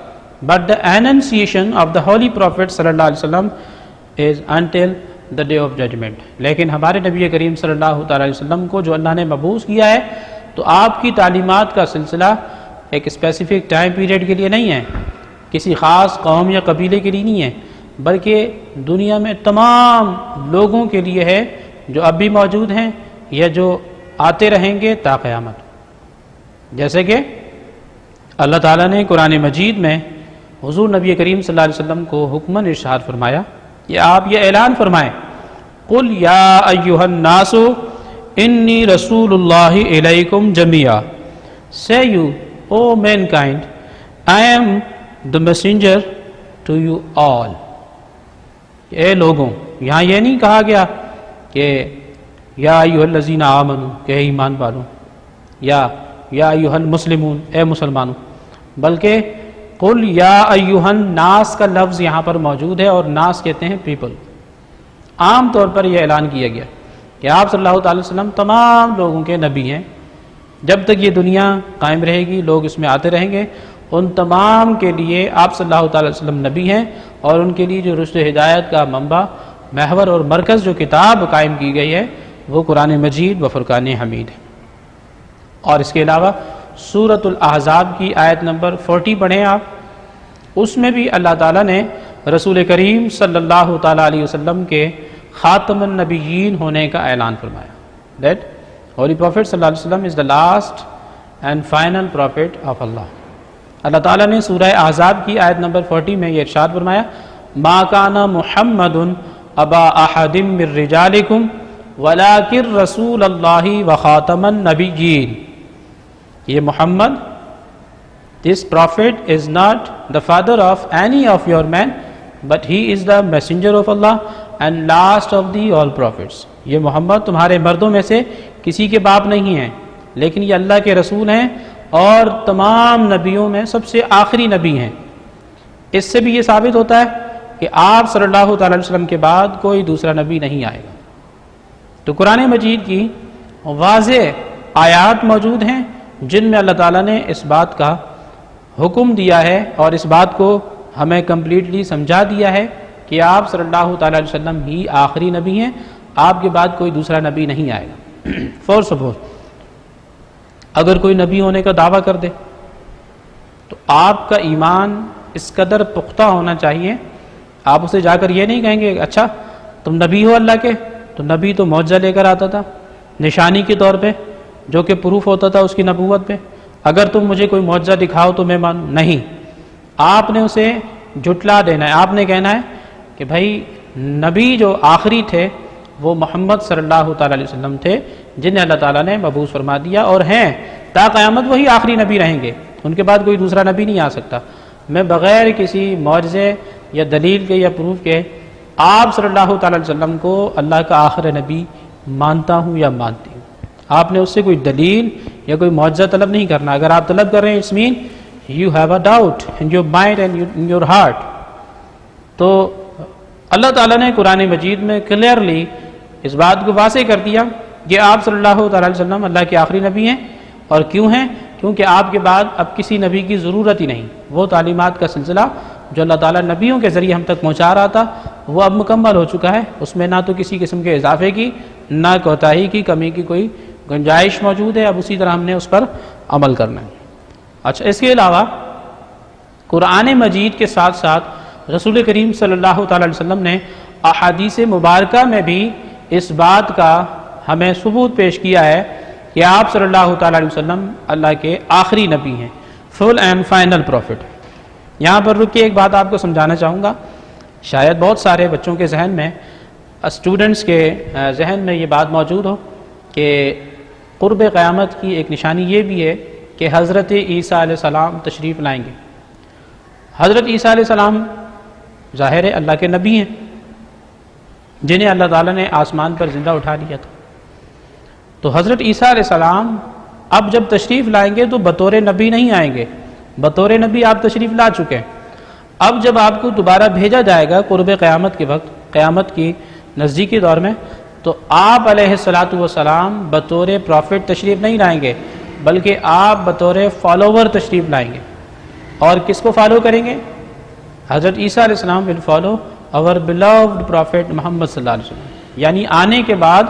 but the annunciation of the holy prophet صلی اللہ علیہ وسلم is until the day of judgment. لیکن ہمارے نبی کریم صلی اللہ تعالیٰ علیہ وسلم کو جو اللہ نے مبعوث کیا ہے تو آپ کی تعلیمات کا سلسلہ ایک اسپیسیفک ٹائم پیریڈ کے لیے نہیں ہے, کسی خاص قوم یا قبیلے کے لیے نہیں ہے, بلکہ دنیا میں تمام لوگوں کے لیے ہے جو اب بھی موجود ہیں یا جو آتے رہیں گے تا قیامت. جیسے کہ اللہ تعالیٰ نے قرآن مجید میں حضور نبی کریم صلی اللہ علیہ وسلم کو حکماً ارشاد فرمایا کہ آپ یہ اعلان فرمائیں، قل یا ایھا الناس انی رسول اللہ الیکم جمیعا، say you O mankind I am the messenger to you all. اے لوگوں، یہاں یہ نہیں کہا گیا کہ یا ایھا الذین آمنوا کہ ایمان والوں، یا ایھا المسلمون اے مسلمانوں، بلکہ قل یا ایھا الناس کا لفظ یہاں پر موجود ہے، اور ناس کہتے ہیں پیپل۔ عام طور پر یہ اعلان کیا گیا کہ آپ صلی اللہ تعالی وسلم تمام لوگوں کے نبی ہیں، جب تک یہ دنیا قائم رہے گی لوگ اس میں آتے رہیں گے، ان تمام کے لیے آپ صلی اللہ تعالی وسلم نبی ہیں، اور ان کے لیے جو رشد و ہدایت کا منبع، محور اور مرکز جو کتاب قائم کی گئی ہے وہ قرآن مجید و فرقان حمید ہے۔ اور اس کے علاوہ سورۃ الاحزاب کی آیت نمبر 40 پڑھیں آپ، اس میں بھی اللہ تعالیٰ نے رسول کریم صلی اللہ تعالیٰ علیہ وسلم کے خاتم النبیین ہونے کا اعلان فرمایا، that Holy Prophet صلی اللہ علیہ وسلم is the last and final prophet of Allah۔ اللہ تعالیٰ نے سورہ احزاب کی آیت نمبر 40 میں یہ ارشاد فرمایا، ما کان محمد ابا احد من رجالکم ولکن رسول اللہ وخاتم النبیین۔ یہ محمد، this prophet is not the father of any of your men but he is the messenger of Allah and last of the all prophets۔ یہ محمد تمہارے مردوں میں سے کسی کے باپ نہیں ہیں، لیکن یہ اللہ کے رسول ہیں اور تمام نبیوں میں سب سے آخری نبی ہیں۔ اس سے بھی یہ ثابت ہوتا ہے کہ آپ صلی اللہ تعالی وسلم کے بعد کوئی دوسرا نبی نہیں آئے گا۔ تو قرآن مجید کی واضح آیات موجود ہیں جن میں اللہ تعالیٰ نے اس بات کا حکم دیا ہے اور اس بات کو ہمیں کمپلیٹلی سمجھا دیا ہے کہ آپ صلی اللہ تعالیٰ علیہ وسلم ہی آخری نبی ہیں، آپ کے بعد کوئی دوسرا نبی نہیں آئے گا۔ فور سپوز اگر کوئی نبی ہونے کا دعویٰ کر دے تو آپ کا ایمان اس قدر پختہ ہونا چاہیے، آپ اسے جا کر یہ نہیں کہیں گے اچھا تم نبی ہو اللہ کے، تو نبی تو معجزہ لے کر آتا تھا نشانی کے طور پہ جو کہ پروف ہوتا تھا اس کی نبوت پہ، اگر تم مجھے کوئی معجزہ دکھاؤ تو میں مانوں، نہیں، آپ نے اسے جھٹلا دینا ہے۔ آپ نے کہنا ہے کہ بھائی نبی جو آخری تھے وہ محمد صلی اللہ تعالیٰ علیہ وسلم تھے جنہیں اللہ تعالیٰ نے مبعوث فرما دیا، اور ہیں تا قیامت وہی آخری نبی رہیں گے، ان کے بعد کوئی دوسرا نبی نہیں آ سکتا۔ میں بغیر کسی معجزے یا دلیل کے یا پروف کے آپ صلی اللہ تعالیٰ علیہ وسلم کو اللہ کا آخر نبی مانتا ہوں یا مانتی ہوں۔ آپ نے اس سے کوئی دلیل یا کوئی معجزہ طلب نہیں کرنا۔ اگر آپ طلب کر رہے ہیں it's mean you have a doubt in your mind and in your heart. تو اللہ تعالیٰ نے قرآن مجید میں کلیئرلی اس بات کو واضح کر دیا کہ آپ صلی اللہ تعالیٰ علیہ وسلم اللہ کے آخری نبی ہیں، اور کیوں ہیں؟ کیونکہ آپ کے بعد اب کسی نبی کی ضرورت ہی نہیں۔ وہ تعلیمات کا سلسلہ جو اللہ تعالیٰ نبیوں کے ذریعے ہم تک پہنچا رہا تھا وہ اب مکمل ہو چکا ہے، اس میں نہ تو کسی قسم کے اضافے کی نہ کوتاہی کی کمی کی کوئی گنجائش موجود ہے، اب اسی طرح ہم نے اس پر عمل کرنا ہے۔ اچھا، اس کے علاوہ قرآن مجید کے ساتھ ساتھ رسول کریم صلی اللہ تعالیٰ علیہ وسلم نے احادیث مبارکہ میں بھی اس بات کا ہمیں ثبوت پیش کیا ہے کہ آپ صلی اللہ تعالیٰ علیہ وسلم اللہ کے آخری نبی ہیں، فل اینڈ فائنل پروفٹ۔ یہاں پر رک کے ایک بات آپ کو سمجھانا چاہوں گا، شاید بہت سارے بچوں کے ذہن میں، اسٹوڈنٹس کے ذہن میں یہ بات موجود ہو کہ قرب قیامت کی ایک نشانی یہ بھی ہے کہ حضرت عیسیٰ علیہ السلام تشریف لائیں گے۔ حضرت عیسیٰ علیہ السلام ظاہر ہے اللہ کے نبی ہیں جنہیں اللہ تعالیٰ نے آسمان پر زندہ اٹھا لیا تھا۔ تو حضرت عیسیٰ علیہ السلام اب جب تشریف لائیں گے تو بطور نبی نہیں آئیں گے، بطور نبی آپ تشریف لا چکے ہیں۔ اب جب آپ کو دوبارہ بھیجا جائے گا قرب قیامت کے وقت، قیامت کی نزدیکی دور میں، تو آپ علیہ الصلاۃ والسلام بطور پروفٹ تشریف نہیں لائیں گے، بلکہ آپ بطور فالوور تشریف لائیں گے۔ اور کس کو فالو کریں گے؟ حضرت عیسیٰ علیہ السلام ول فالو اور beloved prophet محمد صلی اللہ علیہ وسلم۔ یعنی آنے کے بعد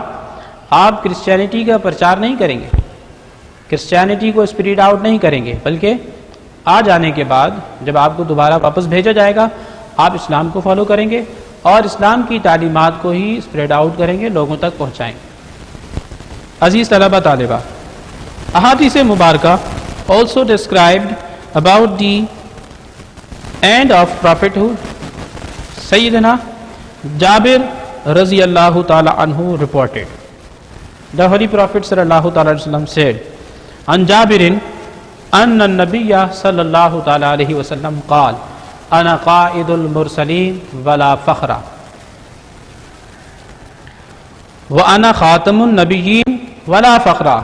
آپ کرسچینٹی کا پرچار نہیں کریں گے، کرسچینٹی کو اسپریڈ آؤٹ نہیں کریں گے، بلکہ آ جانے کے بعد جب آپ کو دوبارہ واپس بھیجا جائے گا آپ اسلام کو فالو کریں گے اور اسلام کی تعلیمات کو ہی اسپریڈ آؤٹ کریں گے، لوگوں تک پہنچائیں گے۔ عزیز طلبہ طالبہ، احادیث مبارکہ also described about the end of prophethood, Sayyidina Jabir radiyallahu ta'ala anhu reported, the Holy Prophet sallallahu ta'ala alayhi wa sallam said, an Jabirin anna an-nabiyya sallallahu ta'ala alayhi wa sallam qala, ana qa'idul mursalin wala fakhra wa ana khatamun nabiyyin wala fakhra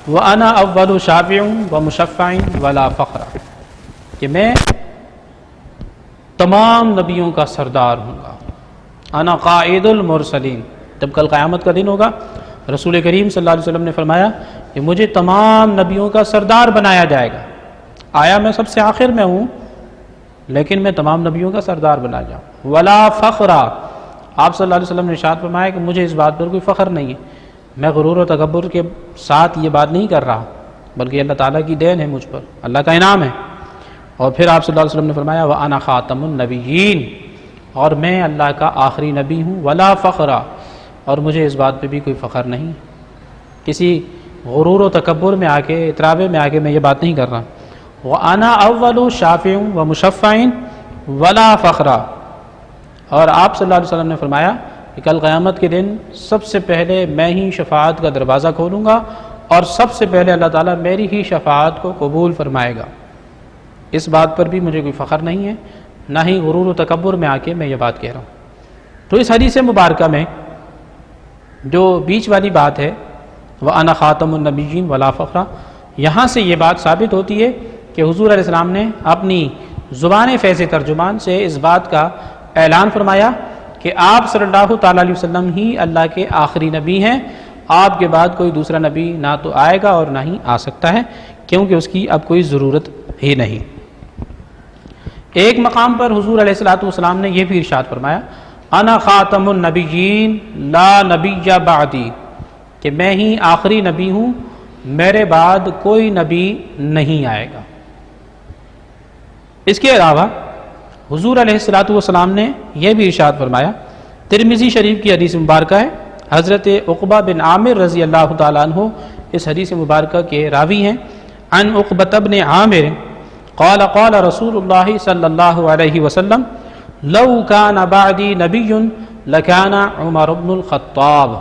wa ana awwalu shafi'un wa mushaffa'in wala fakhra, کہ میں تمام نبیوں کا سردار ہوں گا. انا قائد المرسلین، جب کل قیامت کا دن ہوگا رسول کریم صلی اللہ علیہ وسلم نے فرمایا کہ مجھے تمام نبیوں کا سردار بنایا جائے گا. آیا میں سب سے آخر میں ہوں لیکن میں تمام نبیوں کا سردار بنا جاؤں. ولا فخرا، آپ صلی اللہ علیہ وسلم نے ارشاد فرمایا کہ مجھے اس بات پر کوئی فخر نہیں ہے، میں غرور و تکبر کے ساتھ یہ بات نہیں کر رہا، بلکہ اللہ تعالیٰ کی دین ہے مجھ پر، اللہ کا انعام ہے. اور پھر آپ صلی اللہ علیہ وسلم نے فرمایا وَأَنَا خَاتَمُ النَّبِيِّينَ، اور میں اللہ کا آخری نبی ہوں. ولا فخرا، اور مجھے اس بات پہ بھی کوئی فخر نہیں، کسی غرور و تکبر میں آ کے اترابے میں آ کے میں یہ بات نہیں کر رہا. وَأَنَا أَوَّلُ شَافِعٌ وَمُشَفَّعٍ وَلَا فَخْرًا، اور آپ صلی اللہ علیہ وسلم نے فرمایا کہ کل قیامت کے دن سب سے پہلے میں ہی شفاعت کا دروازہ کھولوں گا اور سب سے پہلے اللہ تعالیٰ میری ہی شفاعت کو قبول فرمائے گا. اس بات پر بھی مجھے کوئی فخر نہیں ہے، نہ ہی غرور و تکبر میں آ کے میں یہ بات کہہ رہا ہوں. تو اس حدیث مبارکہ میں جو بیچ والی بات ہے وَأَنَا خَاتَمُ النَّبِيِّينَ وَلَا فَخْرًا، یہاں سے یہ بات ثابت ہوتی ہے کہ حضور علیہ السلام نے اپنی زبان فیض ترجمان سے اس بات کا اعلان فرمایا کہ آپ صلی اللہ تعالیٰ علیہ وسلم ہی اللہ کے آخری نبی ہیں، آپ کے بعد کوئی دوسرا نبی نہ تو آئے گا اور نہ ہی آ سکتا ہے، کیونکہ اس کی اب کوئی ضرورت ہی نہیں. ایک مقام پر حضور علیہ السلام نے یہ بھی ارشاد فرمایا انا خاتم النبیین لا نبی بعدی، کہ میں ہی آخری نبی ہوں، میرے بعد کوئی نبی نہیں آئے گا. اس کے علاوہ حضور علیہ السلام نے یہ بھی ارشاد فرمایا، ترمذی شریف کی حدیث مبارکہ ہے، حضرت عقبہ بن عامر رضی اللہ تعالیٰ عنہ اس حدیث مبارکہ کے راوی ہیں. عن عقبۃ بن عامر قال قال رسول اللہ صلی اللہ علیہ وسلم لو کان بعدی نبی لکان عمر بن الخطاب،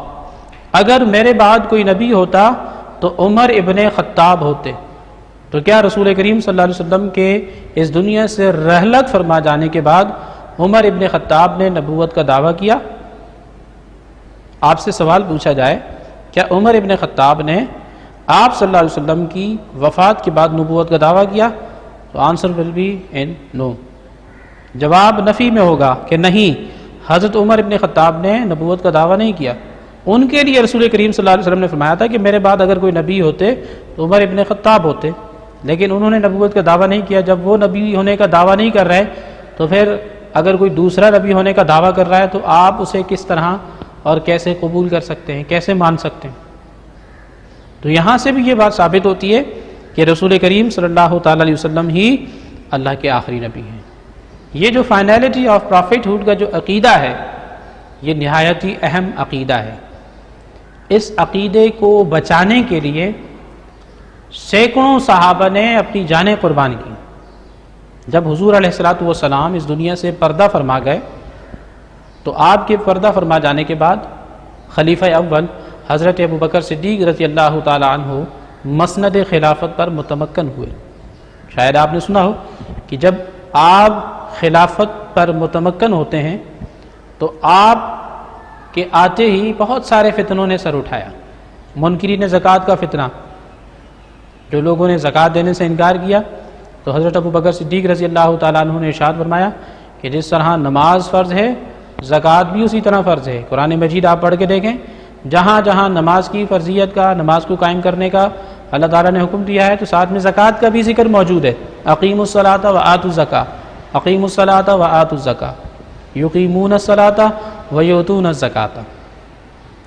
اگر میرے بعد کوئی نبی ہوتا تو عمر ابن خطاب ہوتے. تو کیا رسول کریم صلی اللہ علیہ وسلم کے اس دنیا سے رحلت فرما جانے کے بعد عمر ابن خطاب نے نبوت کا دعویٰ کیا؟ آپ سے سوال پوچھا جائے کیا عمر ابن خطاب نے آپ صلی اللہ علیہ وسلم کی وفات کے بعد نبوت کا دعویٰ کیا؟ تو آنسر ول بی ان نو، جواب نفی میں ہوگا کہ نہیں، حضرت عمر ابن خطاب نے نبوت کا دعویٰ نہیں کیا. ان کے لیے رسول کریم صلی اللہ علیہ وسلم نے فرمایا تھا کہ میرے بعد اگر کوئی نبی ہوتے تو عمر ابن خطاب ہوتے، لیکن انہوں نے نبوت کا دعویٰ نہیں کیا. جب وہ نبی ہونے کا دعویٰ نہیں کر رہے تو پھر اگر کوئی دوسرا نبی ہونے کا دعویٰ کر رہا ہے تو آپ اسے کس طرح اور کیسے قبول کر سکتے ہیں، کیسے مان سکتے ہیں؟ تو یہاں سے بھی یہ بات ثابت ہوتی ہے کہ رسول کریم صلی اللہ تعالیٰ علیہ وسلم ہی اللہ کے آخری نبی ہیں. یہ جو فائنلٹی آف پرافٹ ہوڈ کا جو عقیدہ ہے یہ نہایت ہی اہم عقیدہ ہے. اس عقیدے کو بچانے کے لیے سینکڑوں صحابہ نے اپنی جانیں قربان کی. جب حضور علیہ السلام اس دنیا سے پردہ فرما گئے تو آپ کے پردہ فرما جانے کے بعد خلیفہ اول حضرت ابوبکر صدیق رضی اللہ تعالیٰ عنہ مسند خلافت پر متمکن ہوئے. شاید آپ نے سنا ہو کہ جب آپ خلافت پر متمکن ہوتے ہیں تو آپ کے آتے ہی بہت سارے فتنوں نے سر اٹھایا. منکرین زکوٰۃ کا فتنہ، جو لوگوں نے زکوٰۃ دینے سے انکار کیا، تو حضرت ابوبکر صدیق رضی اللہ تعالیٰ عنہ نے ارشاد فرمایا کہ جس طرح نماز فرض ہے زکوٰۃ بھی اسی طرح فرض ہے. قرآن مجید آپ پڑھ کے دیکھیں، جہاں جہاں نماز کی فرضیت کا، نماز کو قائم کرنے کا اللہ تعالیٰ نے حکم دیا ہے تو ساتھ میں زکوٰۃ کا بھی ذکر موجود ہے. اقیموا الصلاۃ وآتوا الزکاۃ، اقیموا الصلاۃ وآتوا الزکاۃ، یقیمون الصلاۃ ویؤتون الزکاۃ.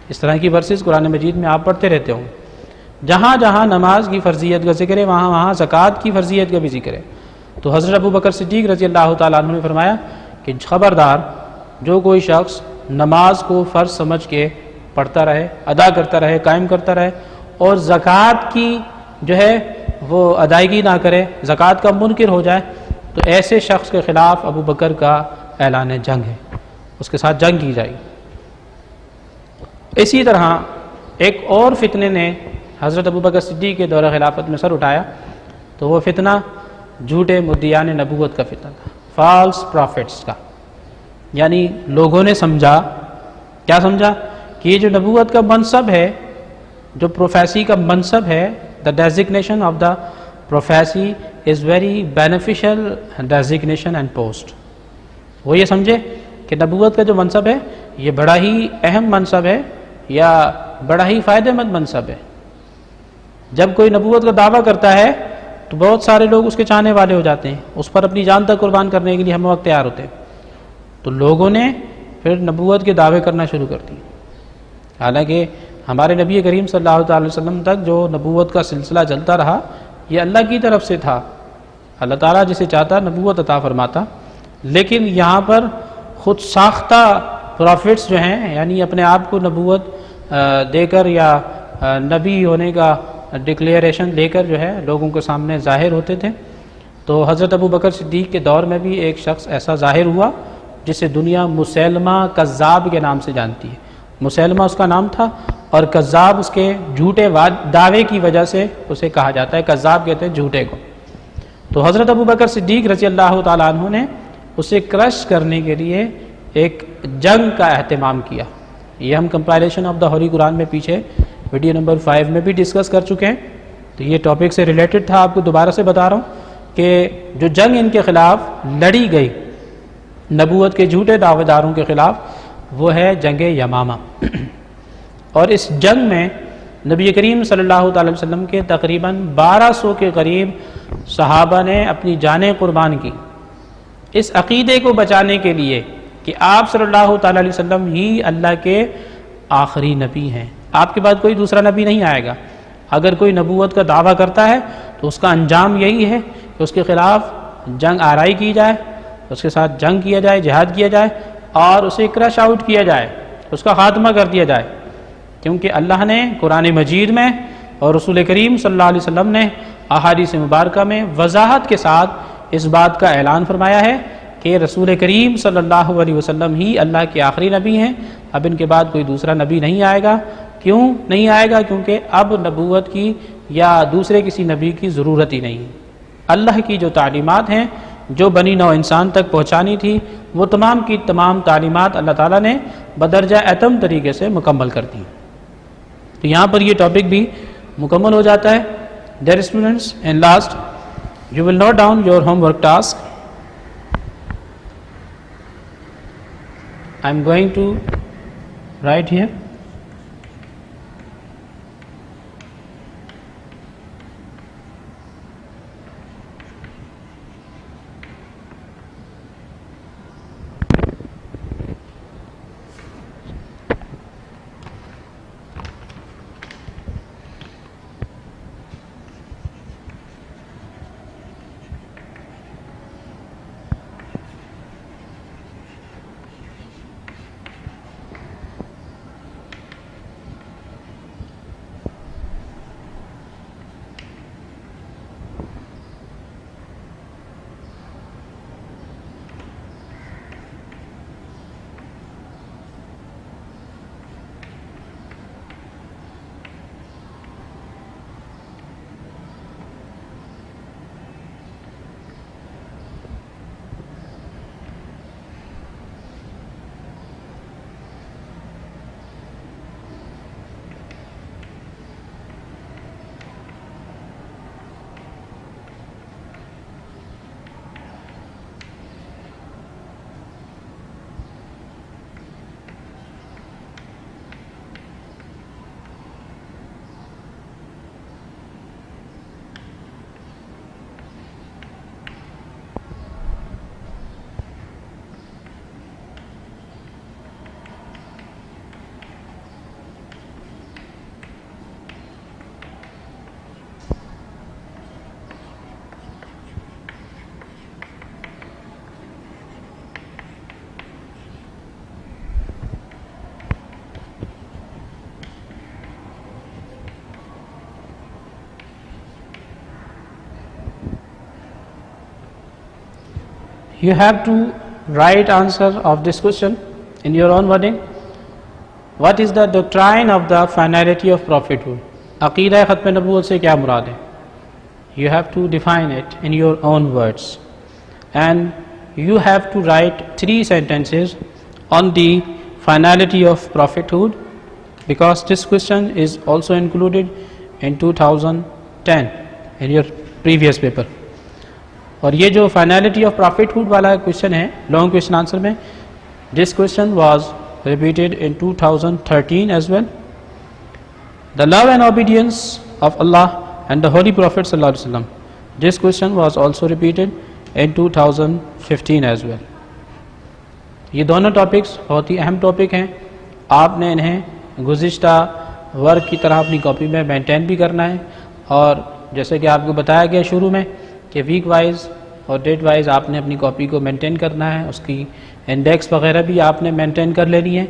اس طرح کی ورسز قرآن مجید میں آپ پڑھتے رہتے ہوں. جہاں جہاں نماز کی فرضیت کا ذکر ہے وہاں وہاں زکوٰۃ کی فرضیت کا بھی ذکر ہے. تو حضرت ابوبکر صدیق رضی اللہ تعالیٰ عنہ نے فرمایا کہ خبردار، جو کوئی شخص نماز کو فرض سمجھ کے پڑھتا رہے، ادا کرتا رہے، قائم کرتا رہے، اور زکوٰۃ کی جو ہے وہ ادائیگی نہ کرے، زکوٰۃ کا منکر ہو جائے، تو ایسے شخص کے خلاف ابو بکر کا اعلان جنگ ہے، اس کے ساتھ جنگ کی جائے گی۔ اسی طرح ایک اور فتنے نے حضرت ابو بکر صدیق کے دور خلافت میں سر اٹھایا، تو وہ فتنہ جھوٹے مدعیان نبوت کا فتنہ تھا، فالس پرافٹس کا۔ یعنی لوگوں نے سمجھا، کیا سمجھا؟ کہ یہ جو نبوت کا منصب ہے، جو پروفیسی کا منصب ہے، the designation of the prophecy is very beneficial designation and post۔ وہ یہ سمجھے کہ نبوت کا جو منصب ہے یہ بڑا ہی اہم منصب ہے یا بڑا ہی فائدہ مند منصب ہے۔ جب کوئی نبوت کا دعویٰ کرتا ہے تو بہت سارے لوگ اس کے چاہنے والے ہو جاتے ہیں، اس پر اپنی جان تک قربان کرنے کے لیے ہم وقت تیار ہوتے ہیں، تو لوگوں نے پھر نبوت کے دعوے کرنا شروع کر دیے۔ حالانکہ ہمارے نبی کریم صلی اللہ تعالی وسلم تک جو نبوت کا سلسلہ چلتا رہا یہ اللہ کی طرف سے تھا، اللہ تعالیٰ جسے چاہتا نبوت عطا فرماتا، لیکن یہاں پر خود ساختہ پروفٹس جو ہیں، یعنی اپنے آپ کو نبوت دے کر یا نبی ہونے کا ڈکلیریشن لے کر جو ہے لوگوں کے سامنے ظاہر ہوتے تھے۔ تو حضرت ابو بکر صدیق کے دور میں بھی ایک شخص ایسا ظاہر ہوا جسے دنیا مسیلمہ کذاب کے نام سے جانتی ہے۔ مسیلمہ اس کا نام تھا اور کذاب اس کے جھوٹے دعوے کی وجہ سے اسے کہا جاتا ہے، کذاب کہتے ہیں جھوٹے کو۔ تو حضرت ابو بکر صدیق رضی اللہ تعالیٰ عنہ نے اسے کرش کرنے کے لیے ایک جنگ کا اہتمام کیا۔ یہ ہم کمپائلیشن آف دا ہولی قرآن میں پیچھے ویڈیو نمبر 5 میں بھی ڈسکس کر چکے ہیں، تو یہ ٹاپک سے ریلیٹڈ تھا، آپ کو دوبارہ سے بتا رہا ہوں کہ جو جنگ ان کے خلاف لڑی گئی نبوت کے جھوٹے دعوے داروں کے خلاف، وہ ہے جنگ یمامہ۔ اور اس جنگ میں نبی کریم صلی اللہ تعالی وسلم کے تقریباً 1200 کے قریب صحابہ نے اپنی جانیں قربان کی، اس عقیدے کو بچانے کے لیے کہ آپ صلی اللہ تعالی علیہ وسلم ہی اللہ کے آخری نبی ہیں، آپ کے بعد کوئی دوسرا نبی نہیں آئے گا۔ اگر کوئی نبوت کا دعویٰ کرتا ہے تو اس کا انجام یہی ہے کہ اس کے خلاف جنگ آرائی کی جائے، اس کے ساتھ جنگ کیا جائے، جہاد کیا جائے اور اسے کرش آؤٹ کیا جائے، اس کا خاتمہ کر دیا جائے، کیونکہ اللہ نے قرآن مجید میں اور رسول کریم صلی اللہ علیہ وسلم نے احادیث مبارکہ میں وضاحت کے ساتھ اس بات کا اعلان فرمایا ہے کہ رسول کریم صلی اللہ علیہ وسلم ہی اللہ کے آخری نبی ہیں، اب ان کے بعد کوئی دوسرا نبی نہیں آئے گا۔ کیوں نہیں آئے گا؟ کیونکہ اب نبوت کی یا دوسرے کسی نبی کی ضرورت ہی نہیں۔ اللہ کی جو تعلیمات ہیں جو بنی نوع انسان تک پہنچانی تھی، وہ تمام کی تمام تعلیمات اللہ تعالیٰ نے بدرجہ ایٹم طریقے سے مکمل کر دی۔ تو یہاں پر یہ ٹاپک بھی مکمل ہو جاتا ہے۔ Dear students, and last, you will note down your homework task. I am going to write here. You have to write answer of this question in your own wording. What is the doctrine of the finality of prophethood? عقیدہ ختم نبوت سے کیا مراد ہے؟ You have to define it in your own words, and you have to write 3 sentences on the finality of prophethood, because this question is also included in 2010 in your previous paper. اور یہ جو finality of prophethood والا question ہے long question answer میں, this question was repeated in 2013 as well. The love and obedience of Allah and the Holy Prophet sallallahu alaihi wasallam, this question was also repeated in 2015 as well. یہ دونوں topics بہت ہی اہم topic ہیں. آپ نے انہیں گزشتہ ورک کی طرح اپنی کاپی میں مینٹین بھی کرنا ہے, اور جیسے کہ آپ کو بتایا گیا شروع میں کہ ویک وائز اور ڈیٹ وائز آپ نے اپنی کاپی کو مینٹین کرنا ہے, اس کی انڈیکس وغیرہ بھی آپ نے مینٹین کر لینی ہے.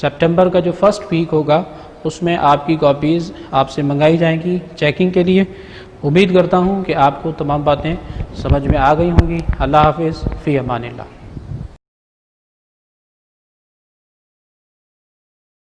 سپٹمبر کا جو فرسٹ ویک ہوگا اس میں آپ کی کاپیز آپ سے منگائی جائیں گی چیکنگ کے لیے. امید کرتا ہوں کہ آپ کو تمام باتیں سمجھ میں آ گئی ہوں گی. اللہ حافظ, فی امان اللہ.